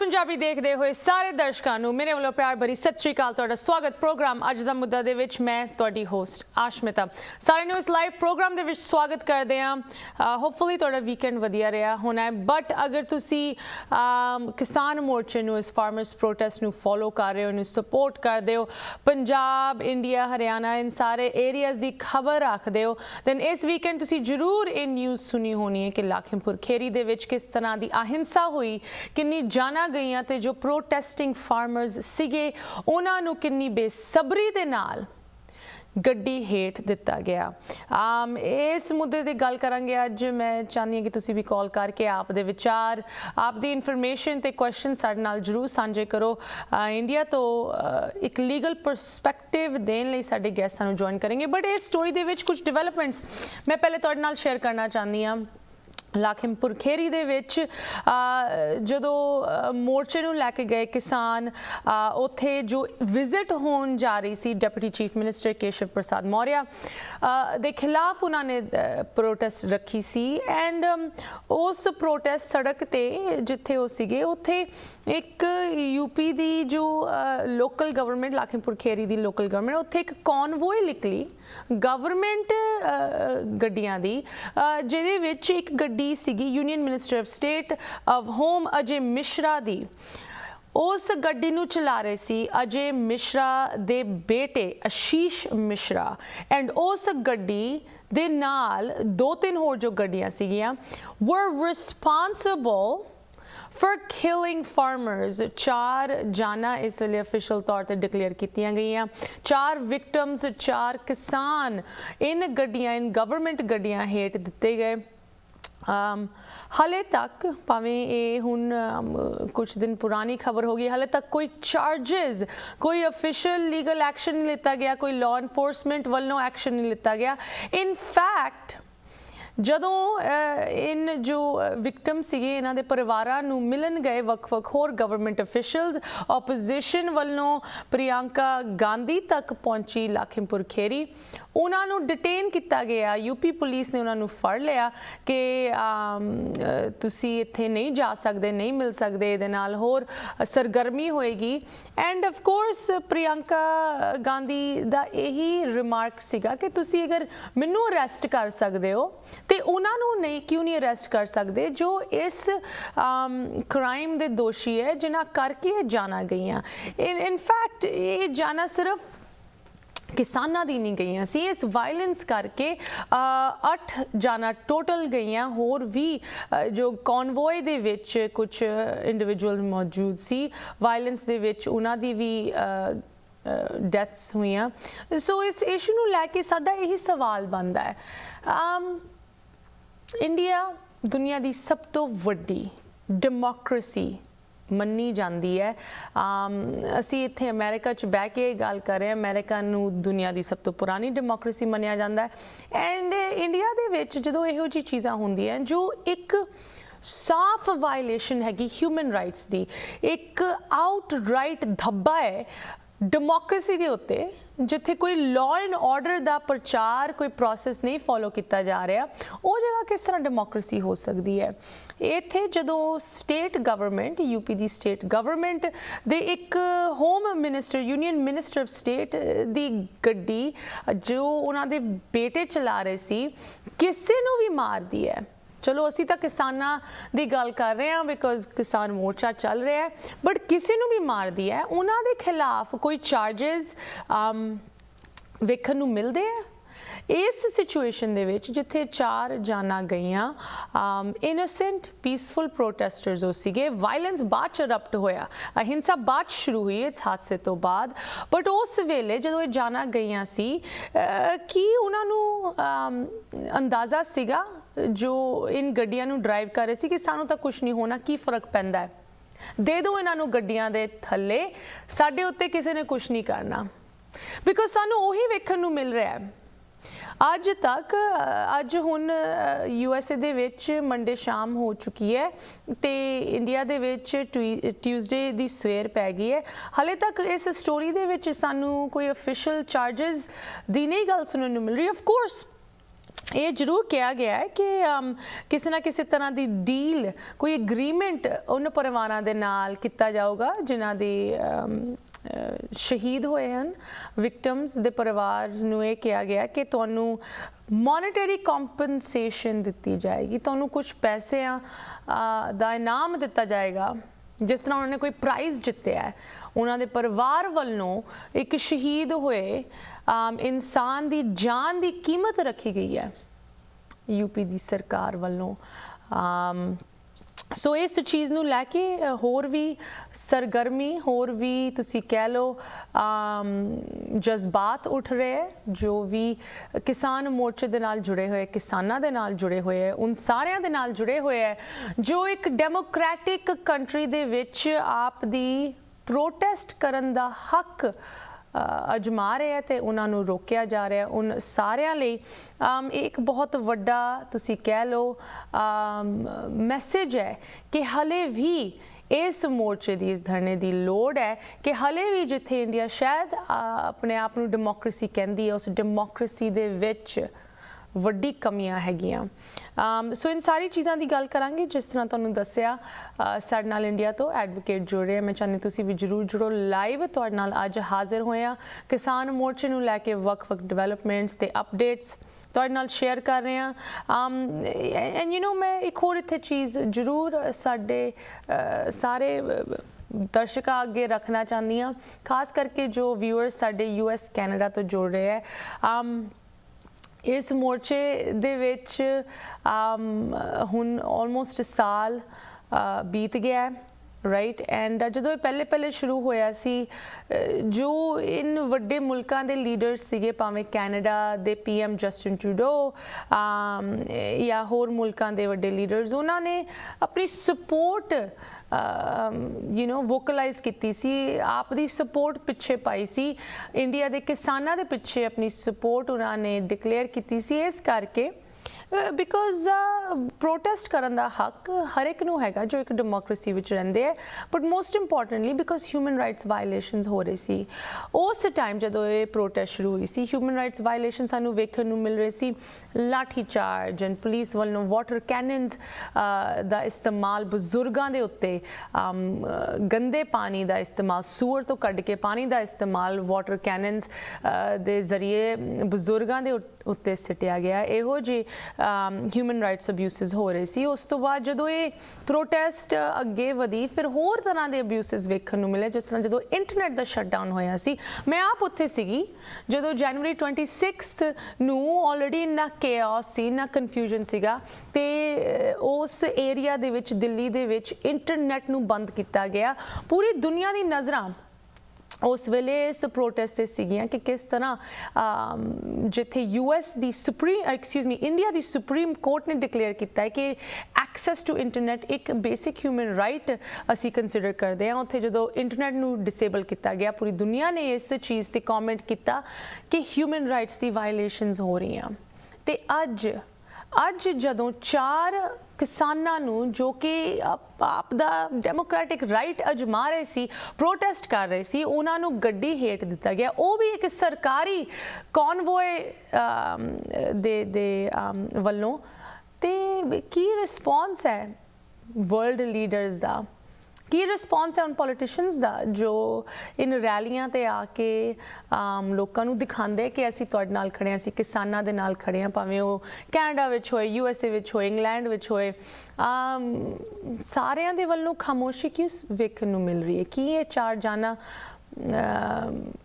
पंजाबी देखते हुए सारे दर्शकों को मेरे वालों प्यार भरी सत श्री अकाल। तुहाडा स्वागत प्रोग्राम अज दा मुद्दा दे विच मैं तुहाडी होस्ट आशमिता सारे नूं इस लाइव प्रोग्राम दे विच स्वागत करदे हां। होपफुली तुहाडा वीकेंड वधिया रहा होना है, बट अगर तुसी किसान मोर्चे नूं इस फार्मर्स प्रोटेस्ट नूं फॉलो कर रहे हो, इन्हूं सपोर्ट करदे हो, पंजाब इंडिया हरियाणा इन सारे एरियाज़ दी खबर रखदे हो, दैन इस वीकेंड तुसी जरूर ये न्यूज़ सुनी होनी है कि लाखिमपुर खेरी दे विच किस तरह की अहिंसा हुई, किन्नी जाना गईयां ते जो प्रोटेस्टिंग फार्मर्स सीगे उन्हां नूं किन्नी बेसब्री दे नाल गड्डी हेठ दिता गया। इस मुद्दे की गल करांगे अज। मैं चाहती हूँ कि तुसी भी कॉल करके आप दे विचार, आप दी इन्फॉर्मेशन ते क्वेश्चन साडे नाल जरूर सांझे करो। इंडिया तो एक लीगल परसपैक्टिव देने लई साडे गेस्ट सानू ज्वाइन करेंगे, बट इस स्टोरी दे विच कुछ डिवेलपमेंट्स मैं पहले तुहाडे नाल शेयर करना चाहती हाँ। लाखिमपुर खेरी दे विच जदों मोर्चे नूं लैके गए किसान, उत्थे जो विजिट होण जा रही सी deputy chief minister Keshav Prasad Maurya दे खिलाफ उन्होंने प्रोटेस्ट रखी सी। एंड उस प्रोटेस्ट सड़क ते जिथे वो सीगे उत्थे एक यूपी दी जो लोकल गवर्नमेंट लाखिमपुर खेरी दी लोकल गवर्नमेंट उत्थे एक कॉनवॉय निकली गवर्नमेंट गड्डियां दी, जिहदे विच एक गड्डी सीगी union minister of state of home Ajay Mishra दी। उस गड्डी नूं चला रहे सी अजय मिश्रा दे बेटे आशीष मिश्रा, एंड उस गड्डी दे नाल दो तीन होर जो गड्डियां सीगियां were responsible for killing farmers. 4 जाना इस वे ऑफिशियल तौर पर डिक्लेयर कीतियां गईयां, 4 विक्टम्स, 4 किसान इन गड्डियां, इन गवर्नमेंट गड्डियां हेठ दिते गए। हाले तक भावें ये हुण कुछ दिन पुरानी खबर होगी, हाले तक कोई चार्जेस, कोई ऑफिशियल लीगल एक्शन नहीं लिता गया, कोई लॉ इनफोर्समेंट वालों एक्शन नहीं लिता गया। इन फैक्ट जदों इन जो विक्टम सीगे इन्हां दे परिवारां नूं मिलन गए वख-वख होर गवर्नमेंट ऑफिशियल्स, ओपोजिशन वालों प्रियंका गांधी तक पहुंची लाखिमपुर खेरी, उन्हां नूं डिटेन किया गया। यूपी पुलिस ने उन्हां नूं फड़ लिया कि तुसी इत्थे नहीं जा सकते, नहीं मिल सकते, इहदे नाल होर सरगर्मी होएगी। End of course Priyanka Gandhi दा यही रिमार्क सीगा कि तुसी अगर मैनू अरेस्ट कर सकते हो तो उन्होंने नहीं क्यों नहीं अरेस्ट कर सकते जो इस क्राइम के दोषी है जिन्हें करके जाना गईयां। इन फैक्ट ये जाना सिर्फ किसानां दी नहीं गईयां सी, इस वायलेंस करके 8 जाना टोटल गईयां। होर भी जो कॉनवॉय दे विच कुछ इंडिविजुअल मौजूद सी, वायलेंस दे विच उन्हां दी भी डेथ्स हुईयां। सो इस इशू नूं लैके साडा यही सवाल बनता है, इंडिया दुनिया की सब तो वड्डी डेमोक्रेसी मन्नी जाती है। असी इत्थे अमेरिका च बह के गल कर रहे हैं, अमेरिका नूं दुनिया की सब तो पुरानी डेमोक्रेसी मन्निया जाता है। एंड इंडिया दे विच जदों इहो जी चीज़ां होंदियां जो एक साफ वायलेशन हैगी ह्यूमन राइट्स दी, एक आउट राइट धब्बा है डेमोक्रेसी के उत्ते, जिथे कोई लॉ एंड ऑर्डर का प्रचार कोई प्रोसेस नहीं फॉलो किया जा रहा, वो जगह किस तरह डेमोक्रेसी हो सकती है। इत्थे जदों स्टेट गवर्नमेंट, यूपी की स्टेट गवर्नमेंट दे एक home minister, union minister of state दी गड्डी जो उन्होंने बेटे चला रहे सी किसी नूं भी मार दी है। चलो असी तो किसानां दी गल कर रहे हैं बिकॉज किसान मोर्चा चल रहा है, बट किसी नूं भी मार दिया है, उन्हां दे खिलाफ कोई चार्जिज वेखण नूं मिलदे है। इस सिचुएशन दे विच जिथे 4 जाना गईयां, इनोसेंट पीसफुल प्रोटेस्टर्स हो सीगे, वायलेंस बाद च रप्ट होया, अहिंसा बाद शुरू हुई इस हादसे तो बाद, बट उस वेले जदों जाना गईयां सी कि उन्हां नूं अंदाज़ा सीगा जो इन गड्डियां नूं ड्राइव कर रहे सी कि सानू तां कुछ नहीं होना, की फर्क पैंदा है, दे दो इन्हां नूं गड्डियां दे थल्ले, साडे उत्ते किसी ने कुछ नहीं करना, बिकॉज सानू उही वेखण नूं मिल रहा है। अज तक अज हुण यूएसए दे विच मंडे शाम हो चुकी है ते इंडिया दे विच ट्यूसडे दी सवेर पै गई है। हाले तक इस स्टोरी दे विच सानू कोई ऑफिशियल चार्जिज दी नहीं गल सुनने नूं मिल रही। ऑफ कोर्स ਇਹ ਜ਼ਰੂਰ ਕਿਹਾ ਗਿਆ ਹੈ ਕਿ ਕਿਸੇ ਨਾ ਕਿਸੇ ਤਰ੍ਹਾਂ ਦੀ ਡੀਲ, ਕੋਈ ਐਗਰੀਮੈਂਟ ਉਹਨਾਂ ਪਰਿਵਾਰਾਂ ਦੇ ਨਾਲ ਕੀਤਾ ਜਾਊਗਾ ਜਿਨ੍ਹਾਂ ਦੀ ਸ਼ਹੀਦ ਹੋਏ ਹਨ। ਵਿਕਟਮਸ ਦੇ ਪਰਿਵਾਰ ਨੂੰ ਇਹ ਕਿਹਾ ਗਿਆ ਕਿ ਤੁਹਾਨੂੰ ਮੋਨੇਟਰੀ ਕੰਪਨਸੇਸ਼ਨ ਦਿੱਤੀ ਜਾਏਗੀ, ਤੁਹਾਨੂੰ ਕੁਝ ਪੈਸਿਆਂ ਦਾ ਇਨਾਮ ਦਿੱਤਾ ਜਾਏਗਾ, ਜਿਸ ਤਰ੍ਹਾਂ ਉਹਨਾਂ ਨੇ ਕੋਈ ਪ੍ਰਾਈਜ਼ ਜਿੱਤਿਆ ਹੈ। ਉਹਨਾਂ ਦੇ ਪਰਿਵਾਰ ਵੱਲੋਂ ਇੱਕ ਸ਼ਹੀਦ ਹੋਏ ਇਨਸਾਨ ਦੀ ਜਾਨ ਦੀ ਕੀਮਤ ਰੱਖੀ ਗਈ ਹੈ यूपी ਦੀ ਸਰਕਾਰ ਵੱਲੋਂ। ਸੋ ਇਸ ਚੀਜ਼ ਨੂੰ ਲੈ ਕੇ ਹੋਰ ਵੀ ਸਰਗਰਮੀ, ਹੋਰ ਵੀ ਤੁਸੀਂ ਕਹਿ ਲਓ ਜਜ਼ਬਾਤ ਉੱਠ ਰਹੇ ਹੈ। ਜੋ ਵੀ ਕਿਸਾਨ ਮੋਰਚੇ ਦੇ ਨਾਲ ਜੁੜੇ ਹੋਏ, ਕਿਸਾਨਾਂ ਦੇ ਨਾਲ ਜੁੜੇ ਹੋਏ ਹੈ, ਉਨ ਸਾਰਿਆਂ ਦੇ ਨਾਲ ਜੁੜੇ ਹੋਏ ਹੈ ਜੋ ਇੱਕ ਡੈਮੋਕ੍ਰੈਟਿਕ ਕੰਟਰੀ ਦੇ ਵਿੱਚ ਆਪ ਦੀ ਪ੍ਰੋਟੈਸਟ ਕਰਨ ਦਾ ਹੱਕ ਅਜਮਾ ਰਹੇ ਹੈ ਤੇ ਉਹਨਾਂ ਨੂੰ ਰੋਕਿਆ ਜਾ ਰਿਹਾ। ਉਨ ਸਾਰਿਆਂ ਲਈ ਇੱਕ ਬਹੁਤ ਵੱਡਾ ਤੁਸੀਂ ਕਹਿ ਲਓ ਮੈਸੇਜ ਹੈ ਕਿ ਹਲੇ ਵੀ ਇਸ ਮੋਰਚੇ ਦੀ, ਇਸ ਧਰਨੇ ਦੀ ਲੋੜ ਹੈ ਕਿ ਹਲੇ ਵੀ ਜਿੱਥੇ ਇੰਡੀਆ ਸ਼ਾਇਦ ਆਪਣੇ ਆਪ ਨੂੰ ਡੈਮੋਕ੍ਰੇਸੀ ਕਹਿੰਦੀ ਹੈ, ਉਸ ਡੈਮੋਕ੍ਰੇਸੀ ਦੇ ਵਿੱਚ ਵੱਡੀ ਕਮੀਆਂ ਹੈਗੀਆਂ। ਸੋ ਇਨ ਸਾਰੀ ਚੀਜ਼ਾਂ ਦੀ ਗੱਲ ਕਰਾਂਗੇ। ਜਿਸ ਤਰ੍ਹਾਂ ਤੁਹਾਨੂੰ ਦੱਸਿਆ ਸਾਡੇ ਨਾਲ ਇੰਡੀਆ ਤੋਂ ਐਡਵੋਕੇਟ ਜੁੜ ਰਹੇ, ਮੈਂ ਚਾਹੁੰਦੀ ਤੁਸੀਂ ਵੀ ਜ਼ਰੂਰ ਜੁੜੋ। ਲਾਈਵ ਤੁਹਾਡੇ ਨਾਲ ਅੱਜ ਹਾਜ਼ਰ ਹੋਏ ਹਾਂ, ਕਿਸਾਨ ਮੋਰਚੇ ਨੂੰ ਲੈ ਕੇ ਵੱਖ-ਵੱਖ ਡਿਵੈਲਪਮੈਂਟਸ ਤੇ ਅਪਡੇਟਸ ਤੁਹਾਡੇ ਨਾਲ ਸ਼ੇਅਰ ਕਰ ਰਹੇ ਹਾਂ। ਐਂਡ ਯੂ ਨੋ ਮੈਂ ਇੱਕ ਹੋਰ ਇੱਥੇ ਚੀਜ਼ ਜ਼ਰੂਰ ਸਾਡੇ ਸਾਰੇ ਦਰਸ਼ਕਾਂ ਅੱਗੇ ਰੱਖਣਾ ਚਾਹੁੰਦੀ ਹਾਂ, ਖਾਸ ਕਰਕੇ ਜੋ ਵਿਊਅਰਸ ਸਾਡੇ US ਕੈਨੇਡਾ ਤੋਂ ਜੁੜ ਰਹੇ ਹੈ। ਇਸ ਮੋਰਚੇ ਦੇ ਵਿੱਚ ਹੁਣ ਆਲਮੋਸਟ ਸਾਲ ਬੀਤ ਗਿਆ ਹੈ, ਰਾਈਟ। ਐਂਡ ਜਦੋਂ ਇਹ ਪਹਿਲੇ ਸ਼ੁਰੂ ਹੋਇਆ ਸੀ, ਜੋ ਇਨ ਵੱਡੇ ਮੁਲਕਾਂ ਦੇ ਲੀਡਰਸ ਸੀਗੇ, ਭਾਵੇਂ ਕੈਨੇਡਾ ਦੇ PM ਜਸਟਿਨ ਟਰੂਡੋ ਜਾਂ ਹੋਰ ਮੁਲਕਾਂ ਦੇ ਵੱਡੇ ਲੀਡਰਸ, ਉਹਨਾਂ ਨੇ ਆਪਣੀ ਸਪੋਰਟ ਵੋਕਲਾਈਜ਼ ਕੀਤੀ ਸੀ, ਆਪ ਦੀ ਸਪੋਰਟ ਪਿੱਛੇ ਪਾਈ ਸੀ, ਇੰਡੀਆ ਦੇ ਕਿਸਾਨਾਂ ਦੇ ਪਿੱਛੇ ਆਪਣੀ ਸਪੋਰਟ ਉਹਨਾਂ ਨੇ ਡਿਕਲੇਅਰ ਕੀਤੀ ਸੀ। ਇਸ ਕਰਕੇ ਬਿਕੋਜ਼ ਪ੍ਰੋਟੈਸਟ ਕਰਨ ਦਾ ਹੱਕ ਹਰ ਇੱਕ ਨੂੰ ਹੈਗਾ ਜੋ ਇੱਕ ਡੈਮੋਕ੍ਰੇਸੀ ਵਿੱਚ ਰਹਿੰਦੇ ਹੈ, but most importantly because human rights violations ਹੋ ਰਹੇ ਸੀ। ਉਸ ਟਾਈਮ ਜਦੋਂ ਇਹ ਪ੍ਰੋਟੈਸਟ ਸ਼ੁਰੂ ਹੋਈ ਸੀ, ਹਿਊਮਨ ਰਾਈਟਸ ਵਾਇਲੇਸ਼ਨ ਸਾਨੂੰ ਵੇਖਣ ਨੂੰ ਮਿਲ ਰਹੇ ਸੀ। ਲਾਠੀ ਚਾਰਜ ਐਂਡ ਪੁਲਿਸ ਵੱਲੋਂ ਵਾਟਰ ਕੈਨਨਸ ਦਾ ਇਸਤੇਮਾਲ ਬਜ਼ੁਰਗਾਂ ਦੇ ਉੱਤੇ, ਗੰਦੇ ਪਾਣੀ ਦਾ ਇਸਤੇਮਾਲ, ਸੂਅਰ ਤੋਂ ਕੱਢ ਕੇ ਪਾਣੀ ਦਾ ਇਸਤੇਮਾਲ ਵਾਟਰ ਕੈਨਨਸ ਦੇ ਜ਼ਰੀਏ ਬਜ਼ੁਰਗਾਂ ਦੇ ਉੱਤੇ ਸਿੱਟਿਆ ਗਿਆ। ਇਹੋ ਜਿਹੇ ਹਿਊਮਨ ਰਾਈਟਸ ਅਬਿਊਸਿਸ ਹੋ ਰਹੇ ਸੀ। ਉਸ ਤੋਂ ਬਾਅਦ ਜਦੋਂ ਇਹ ਪ੍ਰੋਟੈਸਟ ਅੱਗੇ ਵਧੀ, ਫਿਰ ਹੋਰ ਤਰ੍ਹਾਂ ਦੇ ਅਬਿਊਸਿਸ ਵੇਖਣ ਨੂੰ ਮਿਲੇ, ਜਿਸ ਤਰ੍ਹਾਂ ਜਦੋਂ ਇੰਟਰਨੈਟ ਦਾ ਸ਼ਟਡਾਊਨ ਹੋਇਆ ਸੀ। ਮੈਂ ਆਪ ਉੱਥੇ ਸੀਗੀ ਜਦੋਂ ਜਨਵਰੀ 26 ਨੂੰ ਆਲਰੇਡੀ ਇੰਨਾ ਕੇਓਸ ਸੀ, ਇੰਨਾ ਕਨਫਿਊਜ਼ਨ ਸੀਗਾ, ਤੇ ਉਸ ਏਰੀਆ ਦੇ ਵਿੱਚ, ਦਿੱਲੀ ਦੇ ਵਿੱਚ ਇੰਟਰਨੈਟ ਨੂੰ ਬੰਦ ਕੀਤਾ ਗਿਆ। ਪੂਰੀ ਦੁਨੀਆ ਦੀ ਨਜ਼ਰਾਂ ਉਸ ਵੇਲੇ ਇਸ ਪ੍ਰੋਟੈਸਟ ਤੇ ਸੀਗੀਆਂ ਕਿ ਕਿਸ ਤਰ੍ਹਾਂ ਜਿੱਥੇ ਇੰਡੀਆ ਦੀ ਸੁਪਰੀਮ ਕੋਰਟ ਨੇ ਡਿਕਲੇਅਰ ਕੀਤਾ ਹੈ ਕਿ ਐਕਸੈਸ ਟੂ ਇੰਟਰਨੈਟ ਇੱਕ ਬੇਸਿਕ ਹਿਊਮਨ ਰਾਈਟ ਅਸੀਂ ਕੰਸੀਡਰ ਕਰਦੇ ਹਾਂ, ਉੱਥੇ ਜਦੋਂ ਇੰਟਰਨੈਟ ਨੂੰ ਡਿਸੇਬਲ ਕੀਤਾ ਗਿਆ, ਪੂਰੀ ਦੁਨੀਆ ਨੇ ਇਸ ਚੀਜ਼ ਤੇ ਕਮੈਂਟ ਕੀਤਾ ਕਿ ਹਿਊਮਨ ਰਾਈਟਸ ਦੀ ਵਾਇਲੇਸ਼ਨਸ ਹੋ ਰਹੀਆਂ। ਤੇ ਅੱਜ ਜਦੋਂ 4 ਕਿਸਾਨਾਂ ਨੂੰ, ਜੋ ਕਿ ਆਪ ਦਾ ਡੈਮੋਕ੍ਰੈਟਿਕ ਰਾਈਟ ਅਜਮਾ ਰਹੇ ਸੀ, ਪ੍ਰੋਟੈਸਟ ਕਰ ਰਹੇ ਸੀ, ਉਹਨਾਂ ਨੂੰ ਗੱਡੀ ਹੇਠ ਦਿੱਤਾ ਗਿਆ, ਉਹ ਵੀ ਇੱਕ ਸਰਕਾਰੀ ਕਨਵੋਏ ਦੇ ਵੱਲੋਂ। ਤੇ ਕੀ ਰਿਸਪੌਂਸ ਹੈ ਵਰਲਡ ਲੀਡਰਸ ਦਾ, ਕੀ ਰਿਸਪੌਂਸ ਹੈ ਉਨ ਪੋਲੀਟੀਸ਼ੀਅਨਸ ਦਾ, ਜੋ ਇਨ ਰੈਲੀਆਂ ਤੇ ਆ ਕੇ ਲੋਕਾਂ ਨੂੰ ਦਿਖਾਉਂਦੇ ਕਿ ਅਸੀਂ ਤੁਹਾਡੇ ਨਾਲ ਖੜੇ ਹਾਂ, ਅਸੀਂ ਕਿਸਾਨਾਂ ਦੇ ਨਾਲ ਖੜੇ ਹਾਂ, ਭਾਵੇਂ ਉਹ ਕੈਨੇਡਾ ਵਿੱਚ ਹੋਏ, USA ਵਿੱਚ ਹੋਏ, ਇੰਗਲੈਂਡ ਵਿੱਚ ਹੋਏ। ਸਾਰਿਆਂ ਦੇ ਵੱਲੋਂ ਖਾਮੋਸ਼ੀ ਕਿਉਂ ਵੇਖਣ ਨੂੰ ਮਿਲ ਰਹੀ ਹੈ? ਕੀ ਇਹ 4 ਜਾਨਾਂ